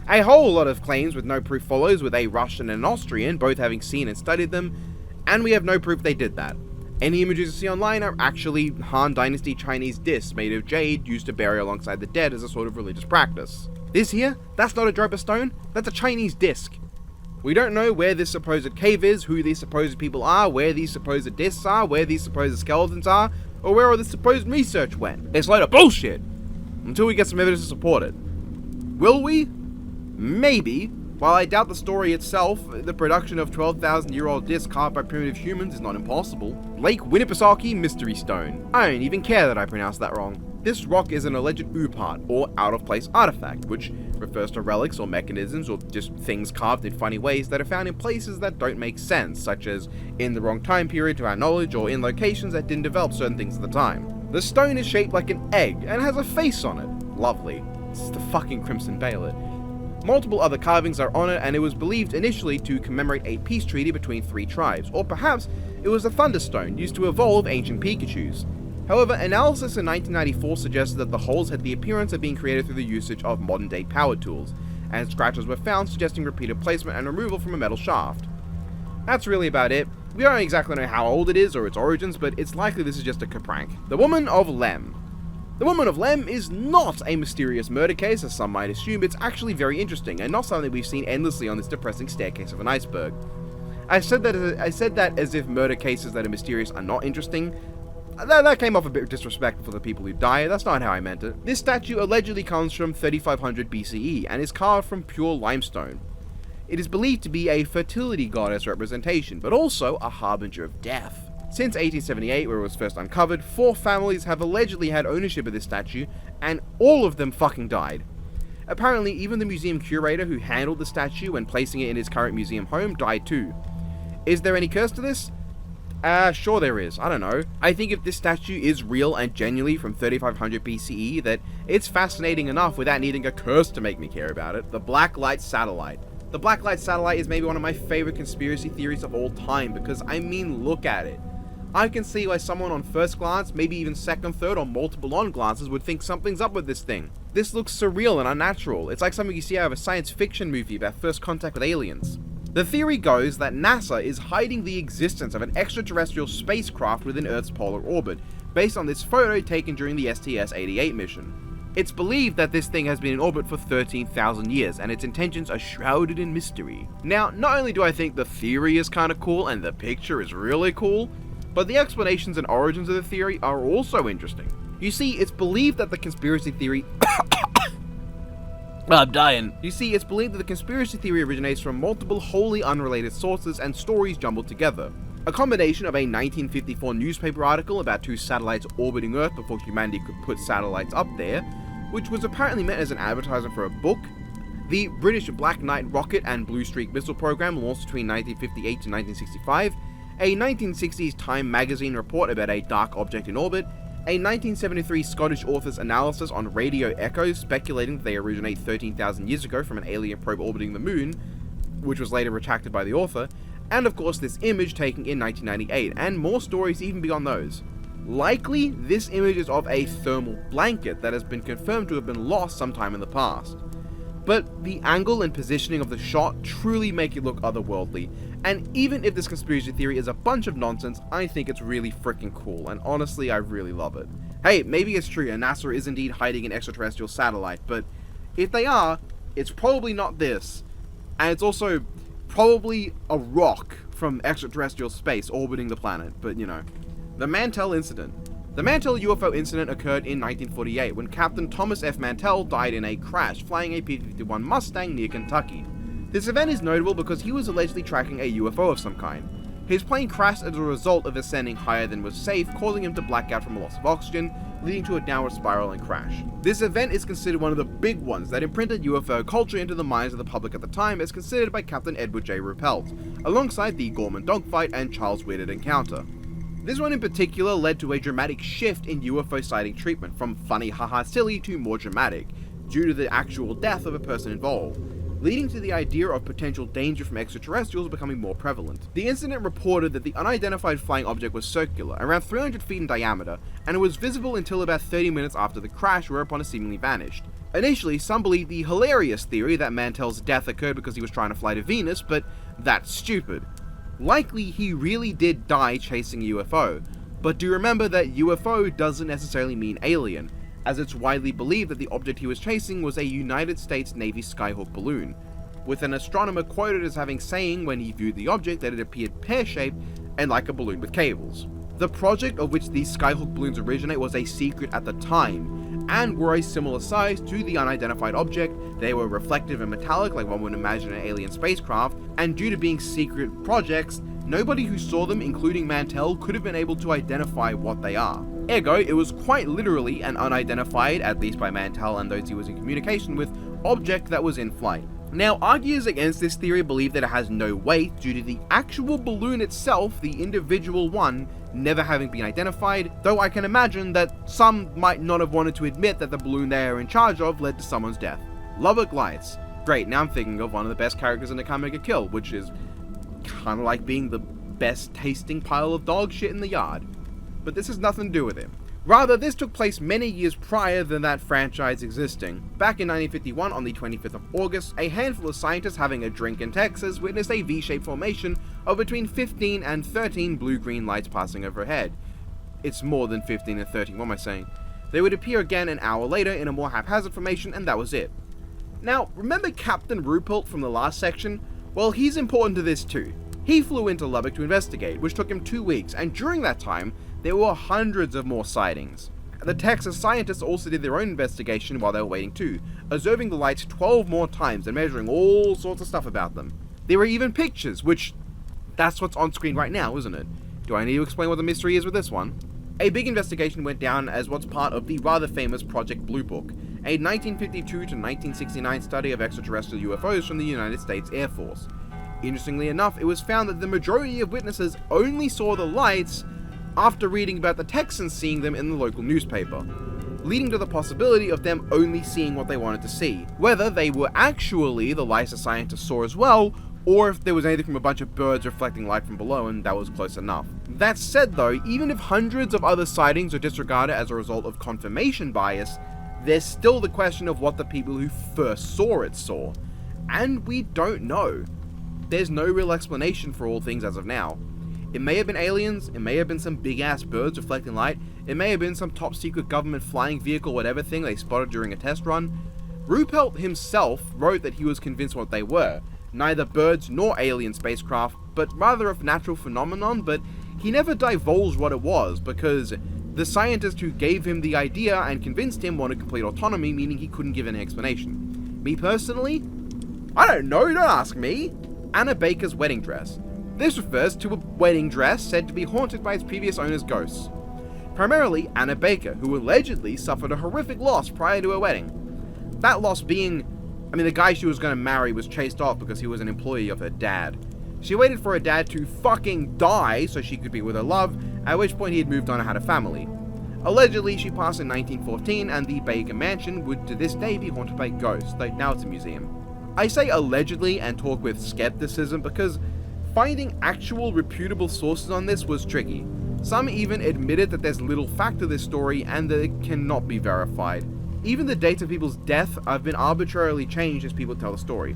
A whole lot of claims with no proof follows, with a Russian and an Austrian both having seen and studied them, and we have no proof they did that. Any images you see online are actually Han Dynasty Chinese discs made of jade used to bury alongside the dead as a sort of religious practice. This here, that's not a Dropa stone, that's a Chinese disc. We don't know where this supposed cave is, who these supposed people are, where these supposed discs are, where these supposed skeletons are, or where all this supposed research went. It's a load of bullshit! Until we get some evidence to support it. Will we? Maybe. While I doubt the story itself, the production of 12,000-year-old discs carved by primitive humans is not impossible. Lake Winnipesaukee Mystery Stone. I don't even care that I pronounced that wrong. This rock is an alleged Upart, or out-of-place artifact, which refers to relics or mechanisms or just things carved in funny ways that are found in places that don't make sense, such as in the wrong time period to our knowledge or in locations that didn't develop certain things at the time. The stone is shaped like an egg and has a face on it. Lovely. It's the fucking Crimson Bailet. Multiple other carvings are on it, and it was believed initially to commemorate a peace treaty between three tribes, or perhaps it was a Thunderstone used to evolve ancient Pikachus. However, analysis in 1994 suggested that the holes had the appearance of being created through the usage of modern-day power tools, and scratches were found suggesting repeated placement and removal from a metal shaft. That's really about it. We don't exactly know how old it is or its origins, but it's likely this is just a prank. The Woman of Lem. The Woman of Lem is not a mysterious murder case, as some might assume. It's actually very interesting, and not something we've seen endlessly on this depressing staircase of an iceberg. I said that as if murder cases that are mysterious are not interesting. That came off a bit disrespectful for the people who died. That's not how I meant it. This statue allegedly comes from 3500 BCE and is carved from pure limestone. It is believed to be a fertility goddess representation, but also a harbinger of death. Since 1878, where it was first uncovered, 4 families have allegedly had ownership of this statue, and all of them fucking died. Apparently, even the museum curator who handled the statue when placing it in his current museum home died too. Is there any curse to this? Sure there is, I don't know. I think if this statue is real and genuinely from 3500 BCE, that it's fascinating enough without needing a curse to make me care about it. The Black Light Satellite. The Black Light Satellite is maybe one of my favorite conspiracy theories of all time, because I mean, look at it. I can see why someone on first glance, maybe even second, third, or multiple on glances would think something's up with this thing. This looks surreal and unnatural. It's like something you see out of a science fiction movie about first contact with aliens. The theory goes that NASA is hiding the existence of an extraterrestrial spacecraft within Earth's polar orbit, based on this photo taken during the STS-88 mission. It's believed that this thing has been in orbit for 13,000 years, and its intentions are shrouded in mystery. Now, not only do I think the theory is kinda cool and the picture is really cool, but the explanations and origins of the theory are also interesting. You see, it's believed that the conspiracy theory I'm dying. You see, it's believed that the conspiracy theory originates from multiple wholly unrelated sources and stories jumbled together. A combination of a 1954 newspaper article about 2 satellites orbiting Earth before humanity could put satellites up there, which was apparently meant as an advertisement for a book, the British Black Knight rocket and Blue Streak missile program launched between 1958 to 1965, a 1960s Time magazine report about a dark object in orbit, a 1973 Scottish author's analysis on radio echoes speculating that they originate 13,000 years ago from an alien probe orbiting the moon, which was later retracted by the author, and of course this image taken in 1998, and more stories even beyond those. Likely, this image is of a thermal blanket that has been confirmed to have been lost sometime in the past. But the angle and positioning of the shot truly make it look otherworldly, and even if this conspiracy theory is a bunch of nonsense, I think it's really freaking cool, and honestly, I really love it. Hey, maybe it's true and NASA is indeed hiding an extraterrestrial satellite, but if they are, it's probably not this. And it's also probably a rock from extraterrestrial space orbiting the planet, but you know. The Mantell Incident. The Mantell UFO incident occurred in 1948 when Captain Thomas F. Mantell died in a crash flying a P-51 Mustang near Kentucky. This event is notable because he was allegedly tracking a UFO of some kind. His plane crashed as a result of ascending higher than was safe, causing him to black out from a loss of oxygen, leading to a downward spiral and crash. This event is considered one of the big ones that imprinted UFO culture into the minds of the public at the time, as considered by Captain Edward J. Ruppelt, alongside the Gorman dogfight and Charles Weirded encounter. This one in particular led to a dramatic shift in UFO sighting treatment, from funny haha silly to more dramatic, due to the actual death of a person involved, leading to the idea of potential danger from extraterrestrials becoming more prevalent. The incident reported that the unidentified flying object was circular, around 300 feet in diameter, and it was visible until about 30 minutes after the crash, whereupon it seemingly vanished. Initially, some believed the hilarious theory that Mantell's death occurred because he was trying to fly to Venus, but that's stupid. Likely he really did die chasing a UFO, but do remember that UFO doesn't necessarily mean alien, as it's widely believed that the object he was chasing was a United States Navy Skyhawk balloon, with an astronomer quoted as having saying when he viewed the object that it appeared pear-shaped and like a balloon with cables. The project of which these Skyhawk balloons originate was a secret at the time, and were a similar size to the unidentified object. They were reflective and metallic like one would imagine an alien spacecraft, and due to being secret projects, nobody who saw them, including Mantell, could have been able to identify what they are. Ergo, it was quite literally an unidentified, at least by Mantell and those he was in communication with, object that was in flight. Now, arguers against this theory believe that it has no weight due to the actual balloon itself, the individual one, never having been identified, though I can imagine that some might not have wanted to admit that the balloon they are in charge of led to someone's death. Lubbock Lights. Great, now I'm thinking of one of the best characters in the Can't Make a Kill, which is kind of like being the best tasting pile of dog shit in the yard. But this has nothing to do with him. Rather, this took place many years prior than that franchise existing. Back in 1951, on the 25th of August, a handful of scientists having a drink in Texas witnessed a V-shaped formation of between 15 and 13 blue-green lights passing overhead. It's more than 15 and 13, what am I saying? They would appear again an hour later in a more haphazard formation, and that was it. Now, remember Captain Ruppelt from the last section? Well, he's important to this too. He flew into Lubbock to investigate, which took him 2 weeks, and during that time, there were hundreds of more sightings. The Texas scientists also did their own investigation while they were waiting too, observing the lights 12 more times and measuring all sorts of stuff about them. There were even pictures, which, that's what's on screen right now, isn't it? Do I need to explain what the mystery is with this one? A big investigation went down as what's part of the rather famous Project Blue Book, a 1952 to 1969 study of extraterrestrial UFOs from the United States Air Force. Interestingly enough, it was found that the majority of witnesses only saw the lights after reading about the Texans seeing them in the local newspaper, leading to the possibility of them only seeing what they wanted to see, whether they were actually the lights the scientists saw as well, or if there was anything from a bunch of birds reflecting light from below and that was close enough. That said though, even if hundreds of other sightings are disregarded as a result of confirmation bias, there's still the question of what the people who first saw it saw, and we don't know. There's no real explanation for all things as of now. It may have been aliens, it may have been some big ass birds reflecting light, it may have been some top secret government flying vehicle whatever thing they spotted during a test run. Ruppelt himself wrote that he was convinced what they were, neither birds nor alien spacecraft, but rather a natural phenomenon, but he never divulged what it was because the scientist who gave him the idea and convinced him wanted complete autonomy, meaning he couldn't give any explanation. Me personally? I don't know, don't ask me. Anna Baker's wedding dress. This refers to a wedding dress said to be haunted by its previous owner's ghosts. Primarily Anna Baker, who allegedly suffered a horrific loss prior to her wedding. That loss being, the guy she was going to marry was chased off because he was an employee of her dad. She waited for her dad to fucking die so she could be with her love, at which point he had moved on and had a family. Allegedly, she passed in 1914, and the Baker Mansion would to this day be haunted by ghosts, though now it's a museum. I say allegedly and talk with skepticism because finding actual reputable sources on this was tricky. Some even admitted that there's little fact to this story and that it cannot be verified. Even the dates of people's death have been arbitrarily changed as people tell the story.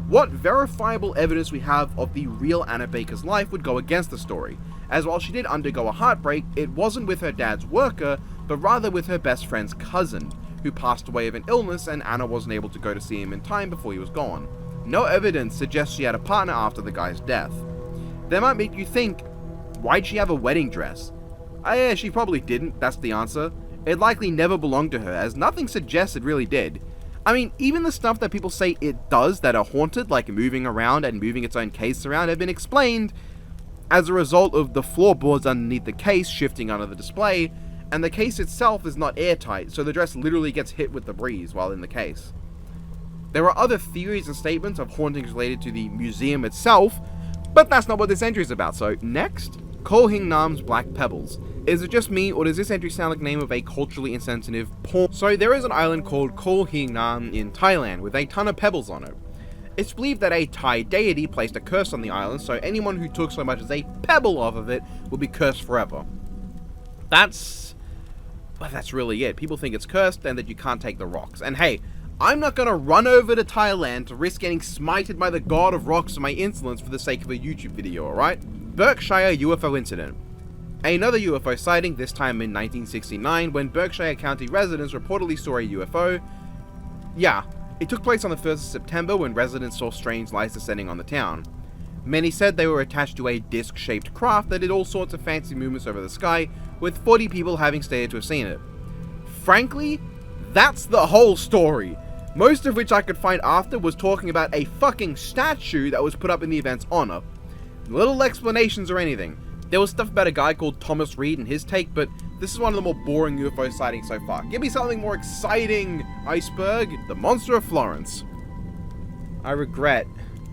What verifiable evidence we have of the real Anna Baker's life would go against the story, as while she did undergo a heartbreak, it wasn't with her dad's worker, but rather with her best friend's cousin, who passed away of an illness and Anna wasn't able to go to see him in time before he was gone. No evidence suggests she had a partner after the guy's death. That might make you think, why'd she have a wedding dress? Yeah, she probably didn't, that's the answer. It likely never belonged to her, as nothing suggests it really did. I mean, even the stuff that people say it does that are haunted, like moving around and moving its own case around, have been explained as a result of the floorboards underneath the case shifting under the display, and the case itself is not airtight, so the dress literally gets hit with the breeze while in the case. There are other theories and statements of hauntings related to the museum itself, but that's not what this entry is about, so next, Koh Hing Nam's Black Pebbles. Is it just me, or does this entry sound like the name of a culturally insensitive porn? So there is an island called Koh Hing Nam in Thailand with a ton of pebbles on it. It's believed that a Thai deity placed a curse on the island, so anyone who took so much as a pebble off of it will be cursed forever. That's really it. People think it's cursed and that you can't take the rocks. And hey, I'm not gonna run over to Thailand to risk getting smited by the god of rocks for my insolence for the sake of a YouTube video, alright? Berkshire UFO Incident. Another UFO sighting, this time in 1969, when Berkshire County residents reportedly saw a UFO. Yeah, it took place on the 1st of September when residents saw strange lights descending on the town. Many said they were attached to a disc-shaped craft that did all sorts of fancy movements over the sky, with 40 people having stated to have seen it. Frankly, that's the whole story. Most of which I could find after was talking about a fucking statue that was put up in the event's honor. Little explanations or anything. There was stuff about a guy called Thomas Reed and his take, but this is one of the more boring UFO sightings so far. Give me something more exciting, Iceberg. The Monster of Florence. I regret.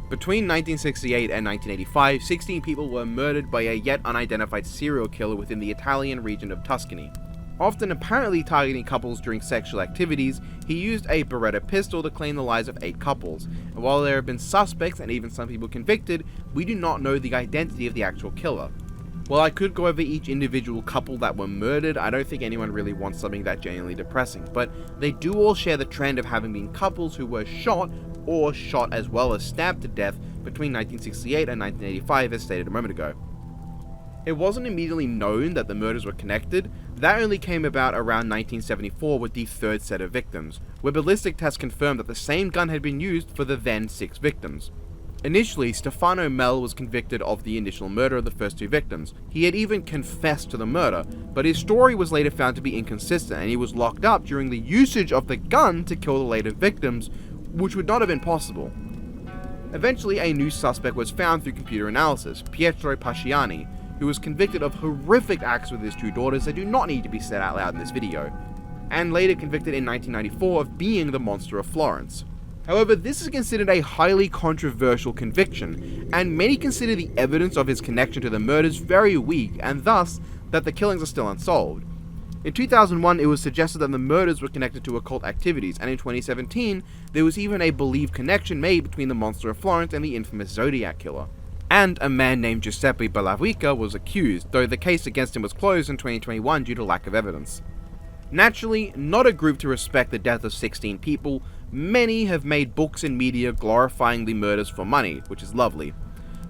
Between 1968 and 1985, 16 people were murdered by a yet unidentified serial killer within the Italian region of Tuscany. Often apparently targeting couples during sexual activities, he used a Beretta pistol to claim the lives of 8 couples, and while there have been suspects and even some people convicted, we do not know the identity of the actual killer. While I could go over each individual couple that were murdered, I don't think anyone really wants something that genuinely depressing, but they do all share the trend of having been couples who were shot, or shot as well as stabbed to death between 1968 and 1985 as stated a moment ago. It wasn't immediately known that the murders were connected. That only came about around 1974 with the 3rd set of victims, where ballistic tests confirmed that the same gun had been used for the then 6 victims. Initially, Stefano Mel was convicted of the initial murder of the first 2 victims. He had even confessed to the murder, but his story was later found to be inconsistent and he was locked up during the usage of the gun to kill the later victims, which would not have been possible. Eventually, a new suspect was found through computer analysis, Pietro Pasciani, who was convicted of horrific acts with his 2 daughters that do not need to be said out loud in this video, and later convicted in 1994 of being the Monster of Florence. However, this is considered a highly controversial conviction, and many consider the evidence of his connection to the murders very weak, and thus, that the killings are still unsolved. In 2001, it was suggested that the murders were connected to occult activities, and in 2017, there was even a believed connection made between the Monster of Florence and the infamous Zodiac Killer. And a man named Giuseppe Bellavica was accused, though the case against him was closed in 2021 due to lack of evidence. Naturally, not a group to respect the death of 16 people, many have made books and media glorifying the murders for money, which is lovely.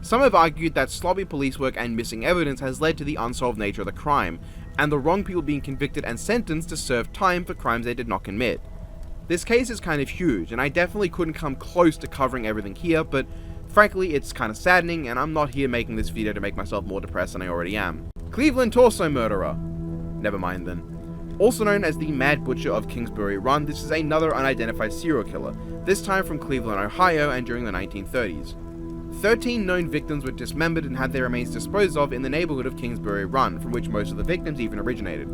Some have argued that sloppy police work and missing evidence has led to the unsolved nature of the crime, and the wrong people being convicted and sentenced to serve time for crimes they did not commit. This case is kind of huge, and I definitely couldn't come close to covering everything here, but frankly it's kind of saddening, and I'm not here making this video to make myself more depressed than I already am. Cleveland Torso Murderer. Never mind then. Also known as the Mad Butcher of Kingsbury Run, this is another unidentified serial killer, this time from Cleveland, Ohio, and during the 1930s. 13 known victims were dismembered and had their remains disposed of in the neighborhood of Kingsbury Run, from which most of the victims even originated.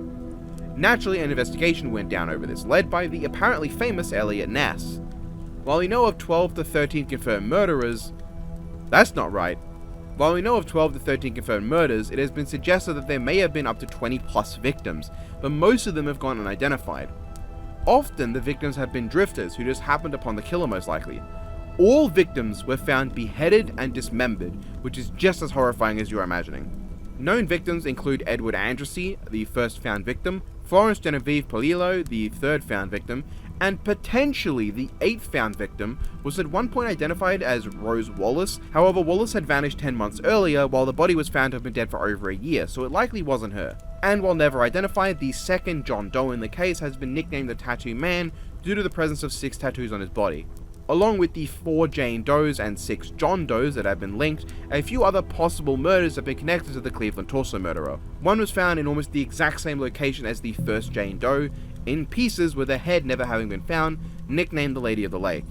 Naturally, an investigation went down over this, led by the apparently famous Elliot Ness. While we know of 12 to 13 confirmed murderers, that's not right. While we know of 12 to 13 confirmed murders, it has been suggested that there may have been up to 20 plus victims, but most of them have gone unidentified. Often the victims have been drifters who just happened upon the killer most likely. All victims were found beheaded and dismembered, which is just as horrifying as you're imagining. Known victims include Edward Andrassy, the first found victim, Florence Genevieve Polillo, the 3rd found victim, and potentially the 8th found victim was at one point identified as Rose Wallace. However, Wallace had vanished 10 months earlier, while the body was found to have been dead for over a year, so it likely wasn't her. And while never identified, the 2nd John Doe in the case has been nicknamed the Tattoo Man due to the presence of 6 tattoos on his body. Along with the 4 Jane Does and 6 John Does that have been linked, a few other possible murders have been connected to the Cleveland torso murderer. One was found in almost the exact same location as the first Jane Doe, in pieces with her head never having been found, nicknamed the Lady of the Lake.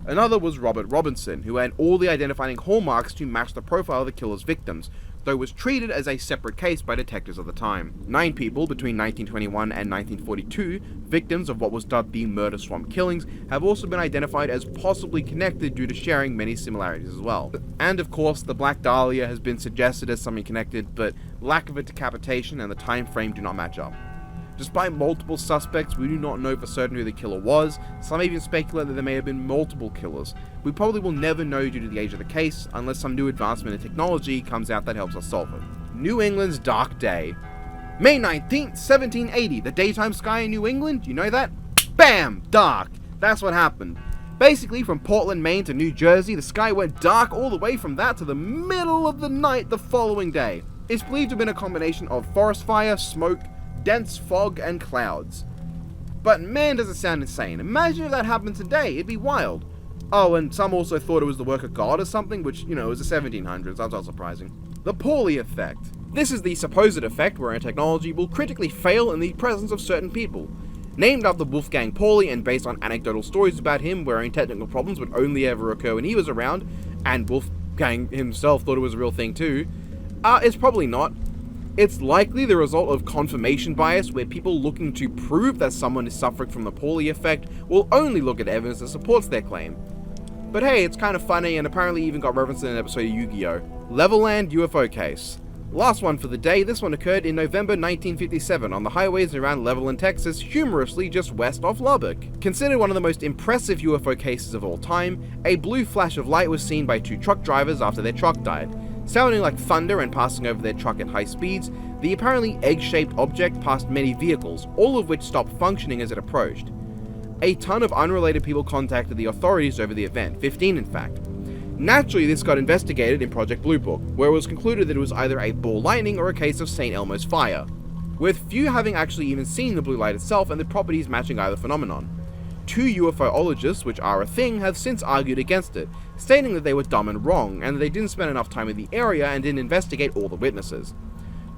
Another was Robert Robinson, who had all the identifying hallmarks to match the profile of the killer's victims, though was treated as a separate case by detectives at the time. 9 people between 1921 and 1942, victims of what was dubbed the Murder Swamp Killings, have also been identified as possibly connected due to sharing many similarities as well. And of course, the Black Dahlia has been suggested as something connected, but lack of a decapitation and the time frame do not match up. Despite multiple suspects, we do not know for certain who the killer was. Some even speculate that there may have been multiple killers. We probably will never know due to the age of the case, unless some new advancement in technology comes out that helps us solve it. New England's Dark Day. May 19th, 1780, the daytime sky in New England, you know that? BAM! Dark! That's what happened. Basically, from Portland, Maine to New Jersey, the sky went dark all the way from that to the middle of the night the following day. It's believed to have been a combination of forest fire, smoke, dense fog, and clouds. But man, does it sound insane. Imagine if that happened today, it'd be wild. Oh, and some also thought it was the work of God or something, which, you know, was the 1700s, that's not surprising. The Pauly effect. This is the supposed effect wherein technology will critically fail in the presence of certain people. Named after Wolfgang Pauli and based on anecdotal stories about him wherein technical problems would only ever occur when he was around, and Wolfgang himself thought it was a real thing too, it's probably not. It's likely the result of confirmation bias, where people looking to prove that someone is suffering from the Pauly effect will only look at evidence that supports their claim. But hey, it's kind of funny and apparently even got referenced in an episode of Yu-Gi-Oh! Levelland UFO case. Last one for the day, this one occurred in November 1957 on the highways around Levelland, Texas, humorously just west of Lubbock. Considered one of the most impressive UFO cases of all time, a blue flash of light was seen by 2 truck drivers after their truck died. Sounding like thunder and passing over their truck at high speeds, the apparently egg-shaped object passed many vehicles, all of which stopped functioning as it approached. A ton of unrelated people contacted the authorities over the event, 15 in fact. Naturally, this got investigated in Project Blue Book, where it was concluded that it was either a ball lightning or a case of St. Elmo's fire, with few having actually even seen the blue light itself and the properties matching either phenomenon. 2 UFOologists, which are a thing, have since argued against it, stating that they were dumb and wrong, and that they didn't spend enough time in the area and didn't investigate all the witnesses.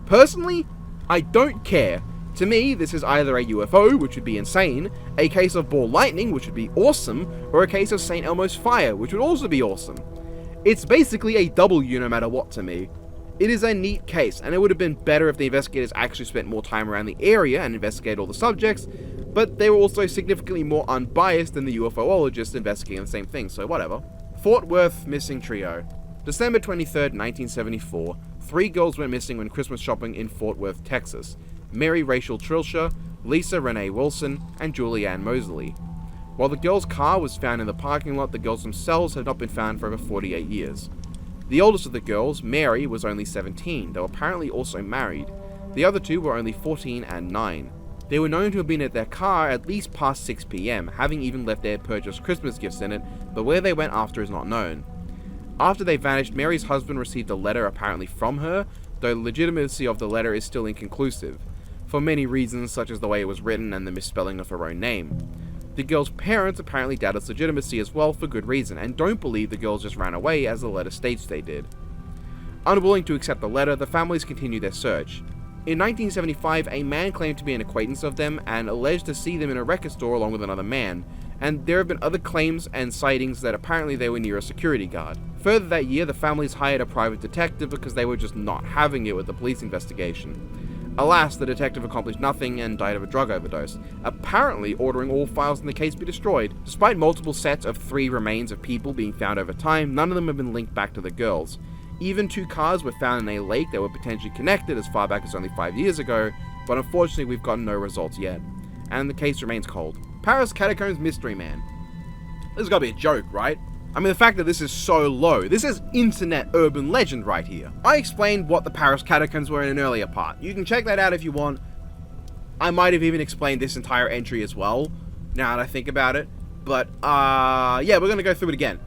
Personally, I don't care. To me, this is either a UFO, which would be insane, a case of ball lightning, which would be awesome, or a case of St. Elmo's fire, which would also be awesome. It's basically a W no matter what to me. It is a neat case, and it would have been better if the investigators actually spent more time around the area and investigated all the subjects, but they were also significantly more unbiased than the UFOologists investigating the same thing, so whatever. Fort Worth Missing Trio. December 23rd, 1974, 3 girls went missing when Christmas shopping in Fort Worth, Texas. Mary Rachel Trilsha, Lisa Renee Wilson, and Julianne Mosley. While the girls' car was found in the parking lot, the girls themselves have not been found for over 48 years. The oldest of the girls, Mary, was only 17, though apparently also married. The other 2 were only 14 and 9. They were known to have been at their car at least past 6 PM, having even left their purchased Christmas gifts in it, but where they went after is not known. After they vanished, Mary's husband received a letter apparently from her, though the legitimacy of the letter is still inconclusive, for many reasons such as the way it was written and the misspelling of her own name. The girl's parents apparently doubt its legitimacy as well for good reason, and don't believe the girls just ran away as the letter states they did. Unwilling to accept the letter, the families continued their search. In 1975, a man claimed to be an acquaintance of them and alleged to see them in a record store along with another man, and there have been other claims and sightings that apparently they were near a security guard. Further that year, the families hired a private detective because they were just not having it with the police investigation. Alas, the detective accomplished nothing and died of a drug overdose, apparently ordering all files in the case be destroyed. Despite multiple sets of 3 remains of people being found over time, none of them have been linked back to the girls. Even 2 cars were found in a lake that were potentially connected as far back as only 5 years ago, but unfortunately we've gotten no results yet. And the case remains cold. Paris Catacombs Mystery Man. This has got to be a joke, right? I mean, the fact that this is so low, this is internet urban legend right here. I explained what the Paris Catacombs were in an earlier part. You can check that out if you want. I might have even explained this entire entry as well, now that I think about it. But, yeah, we're going to go through it again.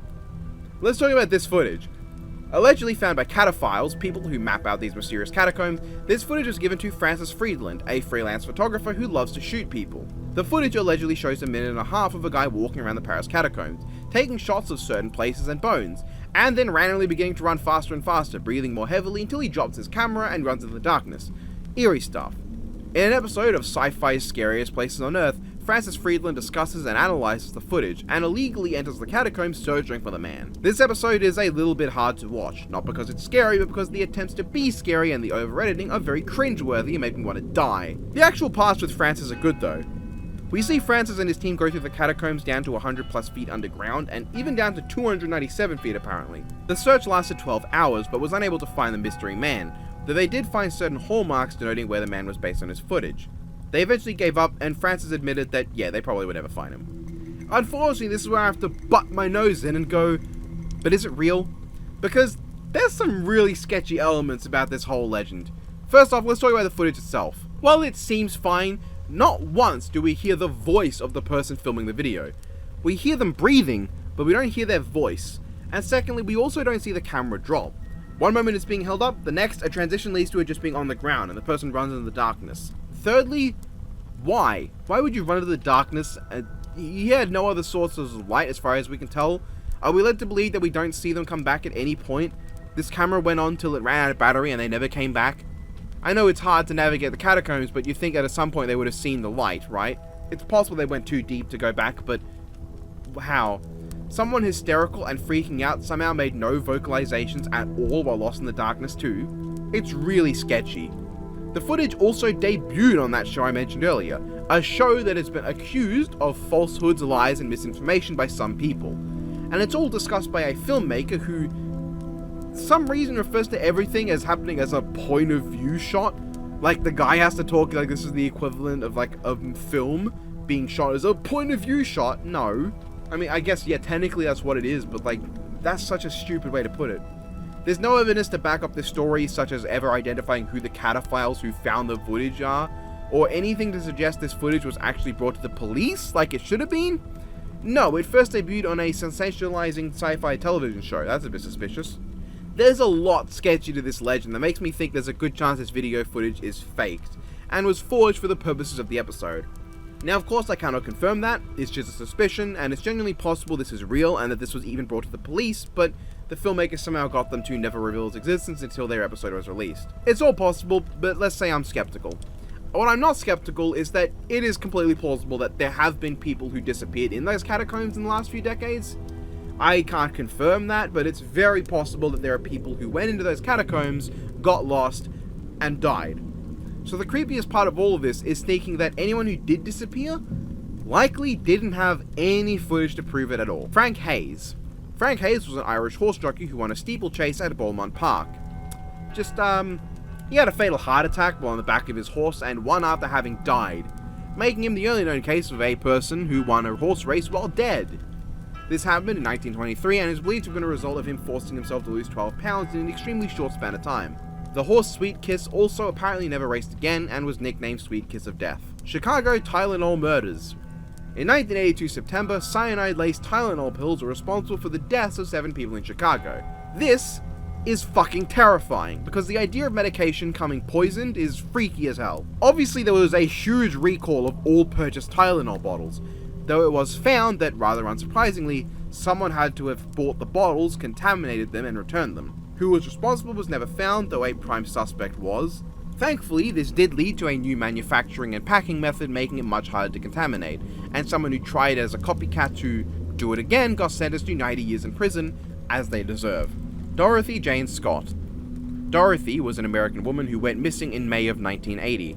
Let's talk about this footage. Allegedly found by cataphiles, people who map out these mysterious catacombs, this footage was given to Francis Friedland, a freelance photographer who loves to shoot people. The footage allegedly shows a minute and a half of a guy walking around the Paris catacombs, taking shots of certain places and bones, and then randomly beginning to run faster and faster, breathing more heavily until he drops his camera and runs into the darkness. Eerie stuff. In an episode of Sci-Fi's Scariest Places on Earth, Francis Friedland discusses and analyzes the footage, and illegally enters the catacombs searching for the man. This episode is a little bit hard to watch, not because it's scary, but because the attempts to be scary and the over-editing are very cringeworthy and make me want to die. The actual parts with Francis are good though. We see Francis and his team go through the catacombs down to 100 plus feet underground, and even down to 297 feet apparently. The search lasted 12 hours, but was unable to find the mystery man, though they did find certain hallmarks denoting where the man was based on his footage. They eventually gave up, and Francis admitted that, yeah, they probably would never find him. Unfortunately, this is where I have to butt my nose in and go, but is it real? Because there's some really sketchy elements about this whole legend. First off, let's talk about the footage itself. While it seems fine, not once do we hear the voice of the person filming the video. We hear them breathing, but we don't hear their voice. And secondly, we also don't see the camera drop. One moment it's being held up, the next, a transition leads to it just being on the ground, and the person runs into the darkness. Thirdly, why? Why would you run into the darkness? He had no other sources of light as far as we can tell. Are we led to believe that we don't see them come back at any point? This camera went on till it ran out of battery and they never came back? I know it's hard to navigate the catacombs, but you think at some point they would have seen the light, right? It's possible they went too deep to go back, but how? Someone hysterical and freaking out somehow made no vocalizations at all while lost in the darkness too? It's really sketchy. The footage also debuted on that show I mentioned earlier, a show that has been accused of falsehoods, lies, and misinformation by some people. And it's all discussed by a filmmaker who, for some reason, refers to everything as happening as a point of view shot. Like the guy has to talk like this is the equivalent of like a film being shot as a point of view shot. No. I mean, I guess, yeah, technically that's what it is, but like, that's such a stupid way to put it. There's no evidence to back up this story, such as ever identifying who the cataphiles who found the footage are, or anything to suggest this footage was actually brought to the police like it should have been. No, it first debuted on a sensationalizing sci-fi television show. That's a bit suspicious. There's a lot sketchy to this legend that makes me think there's a good chance this video footage is faked, and was forged for the purposes of the episode. Now, of course, I cannot confirm that, it's just a suspicion, and it's genuinely possible this is real and that this was even brought to the police, but the filmmaker somehow got them to never reveal its existence until their episode was released. It's all possible, but let's say I'm skeptical. What I'm not skeptical is that it is completely plausible that there have been people who disappeared in those catacombs in the last few decades. I can't confirm that, but it's very possible that there are people who went into those catacombs, got lost, and died. So the creepiest part of all of this is thinking that anyone who did disappear likely didn't have any footage to prove it at all. Frank Hayes. Frank Hayes was an Irish horse jockey who won a steeplechase at Beaumont Park. He had a fatal heart attack while on the back of his horse and won after having died, making him the only known case of a person who won a horse race while dead. This happened in 1923 and is believed to have been a result of him forcing himself to lose 12 pounds in an extremely short span of time. The horse Sweet Kiss also apparently never raced again and was nicknamed Sweet Kiss of Death. Chicago Tylenol murders. In 1982 September, cyanide-laced Tylenol pills were responsible for the deaths of 7 people in Chicago. This is fucking terrifying, because the idea of medication coming poisoned is freaky as hell. Obviously there was a huge recall of all purchased Tylenol bottles, though it was found that, rather unsurprisingly, someone had to have bought the bottles, contaminated them, and returned them. Who was responsible was never found, though a prime suspect was. Thankfully, this did lead to a new manufacturing and packing method, making it much harder to contaminate, and someone who tried as a copycat to do it again got sentenced to 90 years in prison, as they deserve. Dorothy Jane Scott. Dorothy was an American woman who went missing in May of 1980.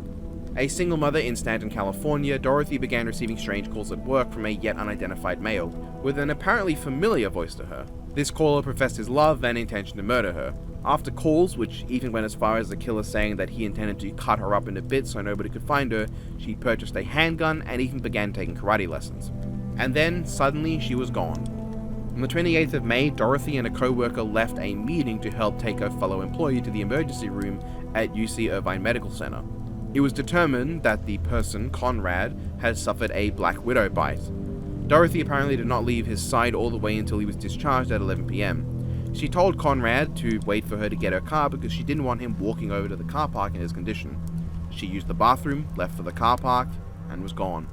A single mother in Stanton, California, Dorothy began receiving strange calls at work from a yet unidentified male, with an apparently familiar voice to her. This caller professed his love and intention to murder her. After calls, which even went as far as the killer saying that he intended to cut her up into bits so nobody could find her, she purchased a handgun and even began taking karate lessons. And then, suddenly, she was gone. On the 28th of May, Dorothy and a co-worker left a meeting to help take her fellow employee to the emergency room at UC Irvine Medical Center. It was determined that the person, Conrad, had suffered a black widow bite. Dorothy apparently did not leave his side all the way until he was discharged at 11 PM. She told Conrad to wait for her to get her car because she didn't want him walking over to the car park in his condition. She used the bathroom, left for the car park, and was gone.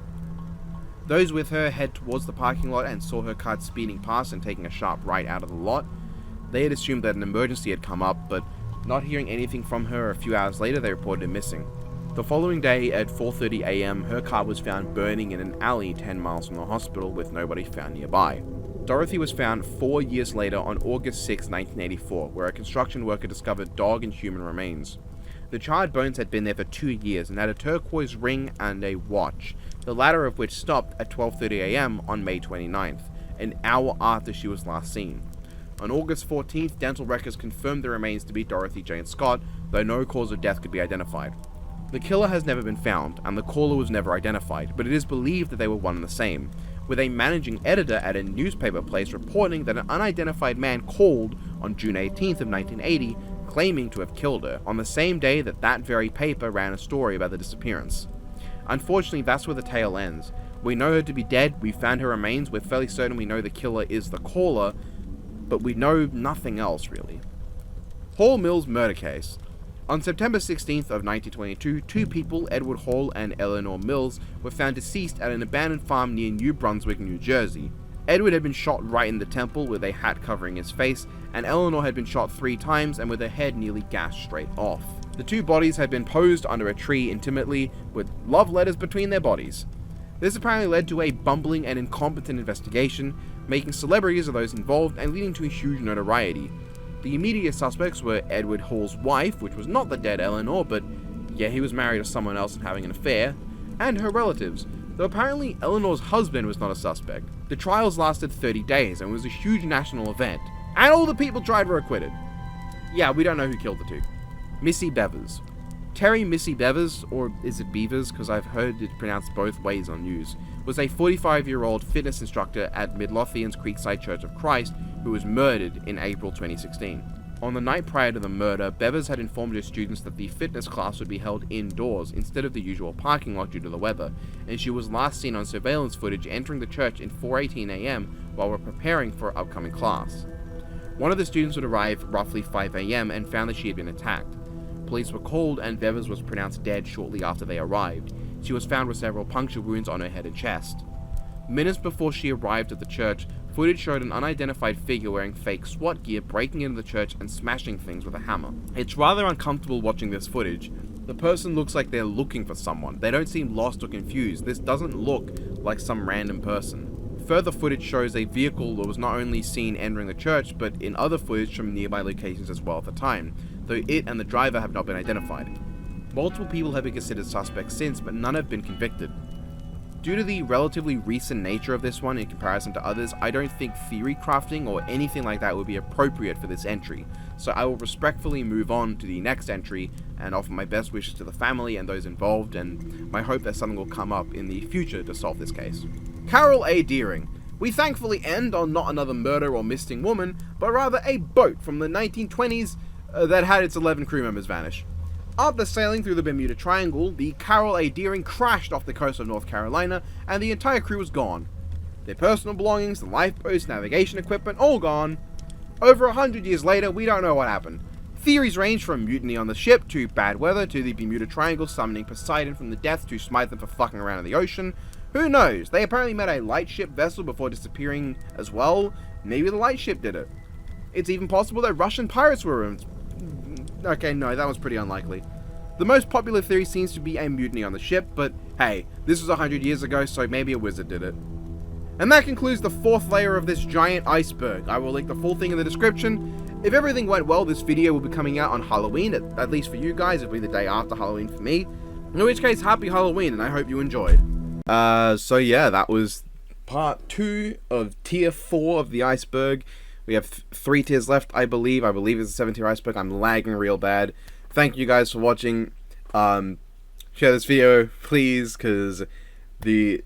Those with her head towards the parking lot and saw her car speeding past and taking a sharp right out of the lot. They had assumed that an emergency had come up, but not hearing anything from her a few hours later, they reported her missing. The following day at 4:30 AM, her car was found burning in an alley 10 miles from the hospital with nobody found nearby. Dorothy was found 4 years later on August 6, 1984, where a construction worker discovered dog and human remains. The charred bones had been there for 2 years and had a turquoise ring and a watch, the latter of which stopped at 12:30 AM on May 29th, an hour after she was last seen. On August 14th, dental records confirmed the remains to be Dorothy Jane Scott, though no cause of death could be identified. The killer has never been found, and the caller was never identified, but it is believed that they were one and the same, with a managing editor at a newspaper place reporting that an unidentified man called on June 18th of 1980, claiming to have killed her, on the same day that that very paper ran a story about the disappearance. Unfortunately, that's where the tale ends. We know her to be dead, we found her remains, we're fairly certain we know the killer is the caller, but we know nothing else really. Hall Mills murder case. On September 16th of 1922, two people, Edward Hall and Eleanor Mills, were found deceased at an abandoned farm near New Brunswick, New Jersey. Edward had been shot right in the temple with a hat covering his face, and Eleanor had been shot 3 times and with her head nearly gashed straight off. The two bodies had been posed under a tree intimately, with love letters between their bodies. This apparently led to a bumbling and incompetent investigation, making celebrities of those involved and leading to a huge notoriety. The immediate suspects were Edward Hall's wife, which was not the dead Eleanor, but yeah, he was married to someone else and having an affair, and her relatives, though apparently Eleanor's husband was not a suspect. The trials lasted 30 days and was a huge national event, and all the people tried were acquitted. Yeah, we don't know who killed the two. Missy Bevers. Terry Missy Bevers, or is it Beavers, because I've heard it pronounced both ways on news, was a 45-year-old fitness instructor at Midlothian's Creekside Church of Christ who was murdered in April 2016. On the night prior to the murder, Bevers had informed her students that the fitness class would be held indoors instead of the usual parking lot due to the weather, and she was last seen on surveillance footage entering the church at 4:18 AM while we're preparing for her upcoming class. One of the students would arrive roughly 5 AM and found that she had been attacked. Police were called and Bevers was pronounced dead shortly after they arrived. She was found with several puncture wounds on her head and chest. Minutes before she arrived at the church, footage showed an unidentified figure wearing fake SWAT gear breaking into the church and smashing things with a hammer. It's rather uncomfortable watching this footage. The person looks like they're looking for someone. They don't seem lost or confused. This doesn't look like some random person. Further footage shows a vehicle that was not only seen entering the church, but in other footage from nearby locations as well at the time, though it and the driver have not been identified. Multiple people have been considered suspects since, but none have been convicted. Due to the relatively recent nature of this one in comparison to others, I don't think theory crafting or anything like that would be appropriate for this entry, so I will respectfully move on to the next entry and offer my best wishes to the family and those involved, and my hope that something will come up in the future to solve this case. Carol A. Deering. We thankfully end on not another murder or missing woman, but rather a boat from the 1920s that had its 11 crew members vanish. After sailing through the Bermuda Triangle, the Carol A. Deering crashed off the coast of North Carolina, and the entire crew was gone. Their personal belongings, the lifeboats, navigation equipment, all gone. Over 100 years later, we don't know what happened. Theories range from mutiny on the ship, to bad weather, to the Bermuda Triangle summoning Poseidon from the depths to smite them for fucking around in the ocean. Who knows? They apparently met a lightship vessel before disappearing as well. Maybe the lightship did it. It's even possible that Russian pirates were okay, no, that was pretty unlikely. The most popular theory seems to be a mutiny on the ship, but hey, this was 100 years ago, so maybe a wizard did it. And that concludes the 4th layer of this giant iceberg. I will link the full thing in the description. If everything went well, this video will be coming out on Halloween, at least for you guys. It'll be the day after Halloween for me. In which case, happy Halloween, and I hope you enjoyed. So yeah, that was part 2 of tier 4 of the iceberg. We have 3 tiers left, I believe. I believe it's a 7-tier iceberg. I'm lagging real bad. Thank you guys for watching. Share this video, please, because the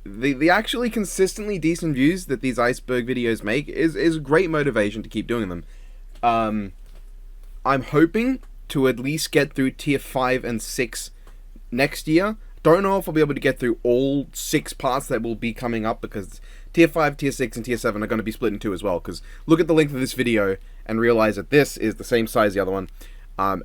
actually consistently decent views that these iceberg videos make is great motivation to keep doing them. I'm hoping to at least get through tier 5 and 6 next year. Don't know if I'll be able to get through all 6 parts that will be coming up, because tier 5, tier 6, and tier 7 are going to be split in 2 as well, because look at the length of this video, and realize that this is the same size as the other one.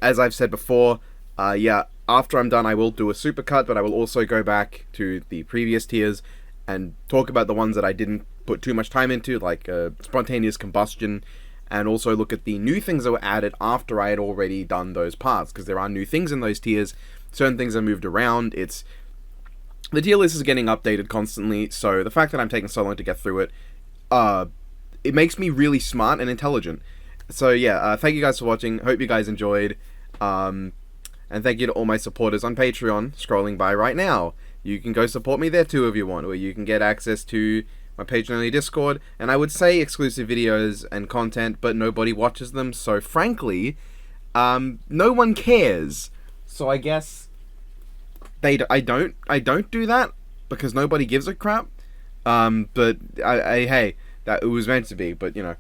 As I've said before, yeah, after I'm done, I will do a supercut, but I will also go back to the previous tiers and talk about the ones that I didn't put too much time into, like spontaneous combustion, and also look at the new things that were added after I had already done those parts, because there are new things in those tiers. Certain things are moved around. The tier list is getting updated constantly, so the fact that I'm taking so long to get through it, it makes me really smart and intelligent. So yeah, thank you guys for watching. Hope you guys enjoyed. And thank you to all my supporters on Patreon, scrolling by right now. You can go support me there too if you want, or you can get access to my Patreon-only Discord, and I would say exclusive videos and content, but nobody watches them, so frankly, no one cares. So I guess I don't do that because nobody gives a crap. But hey, that it was meant to be. But you know,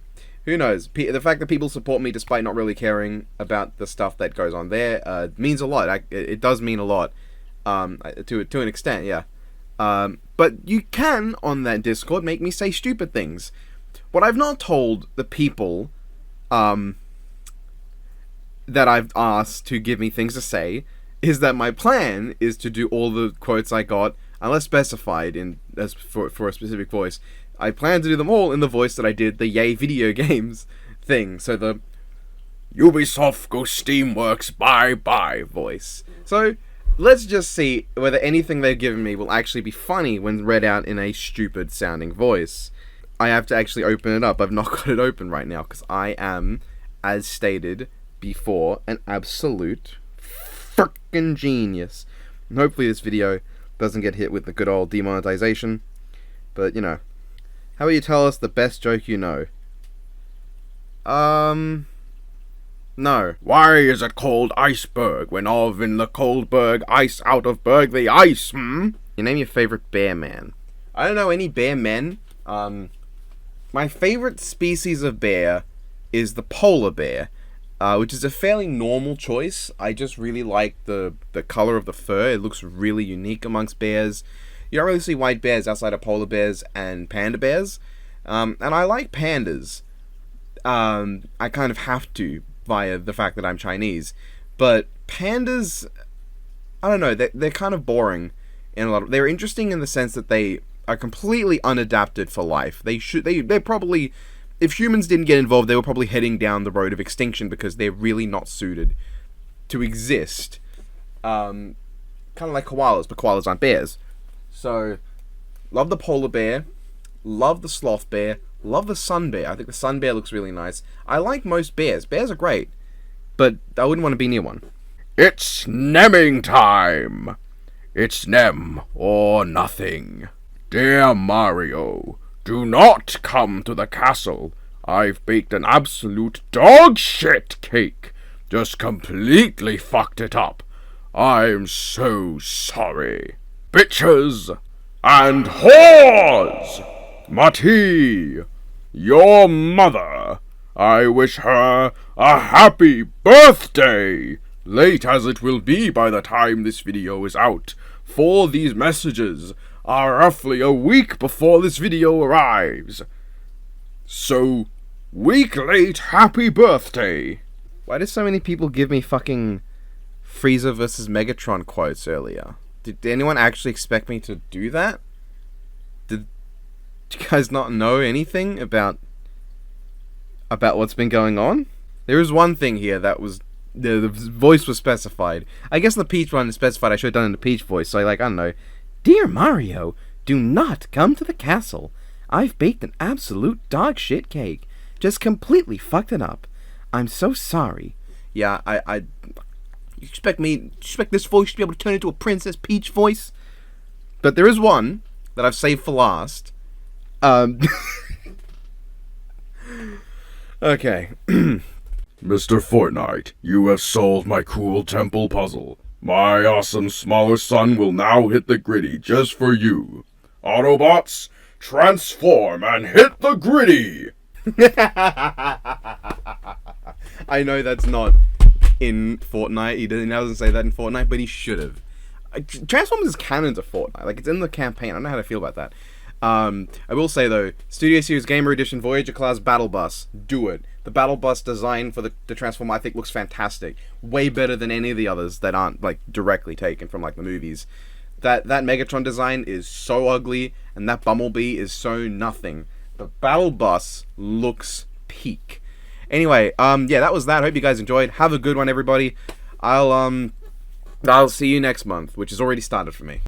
who knows? The fact that people support me despite not really caring about the stuff that goes on there means a lot. It does mean a lot, to an extent, yeah. But you can, on that Discord, make me say stupid things. What I've not told the people that I've asked to give me things to say is that my plan is to do all the quotes I got, unless specified for a specific voice. I plan to do them all in the voice that I did the Yay Video Games thing. So the Ubisoft Go Steamworks bye bye voice. So let's just see whether anything they've given me will actually be funny when read out in a stupid sounding voice. I have to actually open it up. I've not got it open right now because I am, as stated before, an absolute frickin' genius. And hopefully this video doesn't get hit with the good old demonetization. But, you know, how about you tell us the best joke you know? No. Why is it called iceberg when of in the cold berg, ice out of berg the ice, You name your favorite bear man. I don't know any bear men. My favorite species of bear is the polar bear, which is a fairly normal choice. I just really like the color of the fur. It looks really unique amongst bears. You don't really see white bears outside of polar bears and panda bears. And I like pandas. I kind of have to, via the fact that I'm Chinese. But pandas, I don't know, they're kind of boring in a lot of... They're interesting in the sense that they are completely unadapted for life. They're probably... If humans didn't get involved, they were probably heading down the road of extinction because they're really not suited to exist. Kind of like koalas, but koalas aren't bears. So, love the polar bear, love the sloth bear, love the sun bear. I think the sun bear looks really nice. I like most bears. Bears are great, but I wouldn't want to be near one. It's Nemming time! It's Nem or nothing. Dear Mario, do not come to the castle. I've baked an absolute dog shit cake. Just completely fucked it up. I'm so sorry. Bitches and whores! Mati, your mother, I wish her a happy birthday! Late as it will be by the time this video is out, for these messages are roughly a week before this video arrives. So, week late happy birthday! Why did so many people give me fucking Frieza versus Megatron quotes earlier? Did anyone actually expect me to do that? Did you guys not know anything about what's been going on? There is one thing here that was... The voice was specified. I guess the Peach one is specified. I should have done it in the Peach voice. So, I don't know. Dear Mario, do not come to the castle. I've baked an absolute dog shit cake. Just completely fucked it up. I'm so sorry. Yeah, you expect this voice to be able to turn into a Princess Peach voice? But there is one that I've saved for last. Okay. Mr. Fortnite, you have solved my cool temple puzzle. My awesome smaller son will now hit the griddy just for you. Autobots, transform and hit the griddy! I know that's not in Fortnite. He doesn't say that in Fortnite, but he should have. Transformers is canon to Fortnite. Like, it's in the campaign. I don't know how to feel about that. I will say, though, Studio Series Gamer Edition Voyager Class Battle Bus. Do it. The battle bus design for the Transformer, I think, looks fantastic. Way better than any of the others that aren't like directly taken from like the movies. That Megatron design is so ugly, and that Bumblebee is so nothing. The battle bus looks peak. Anyway, yeah, that was that. Hope you guys enjoyed. Have a good one, everybody. I'll see you next month, which has already started for me.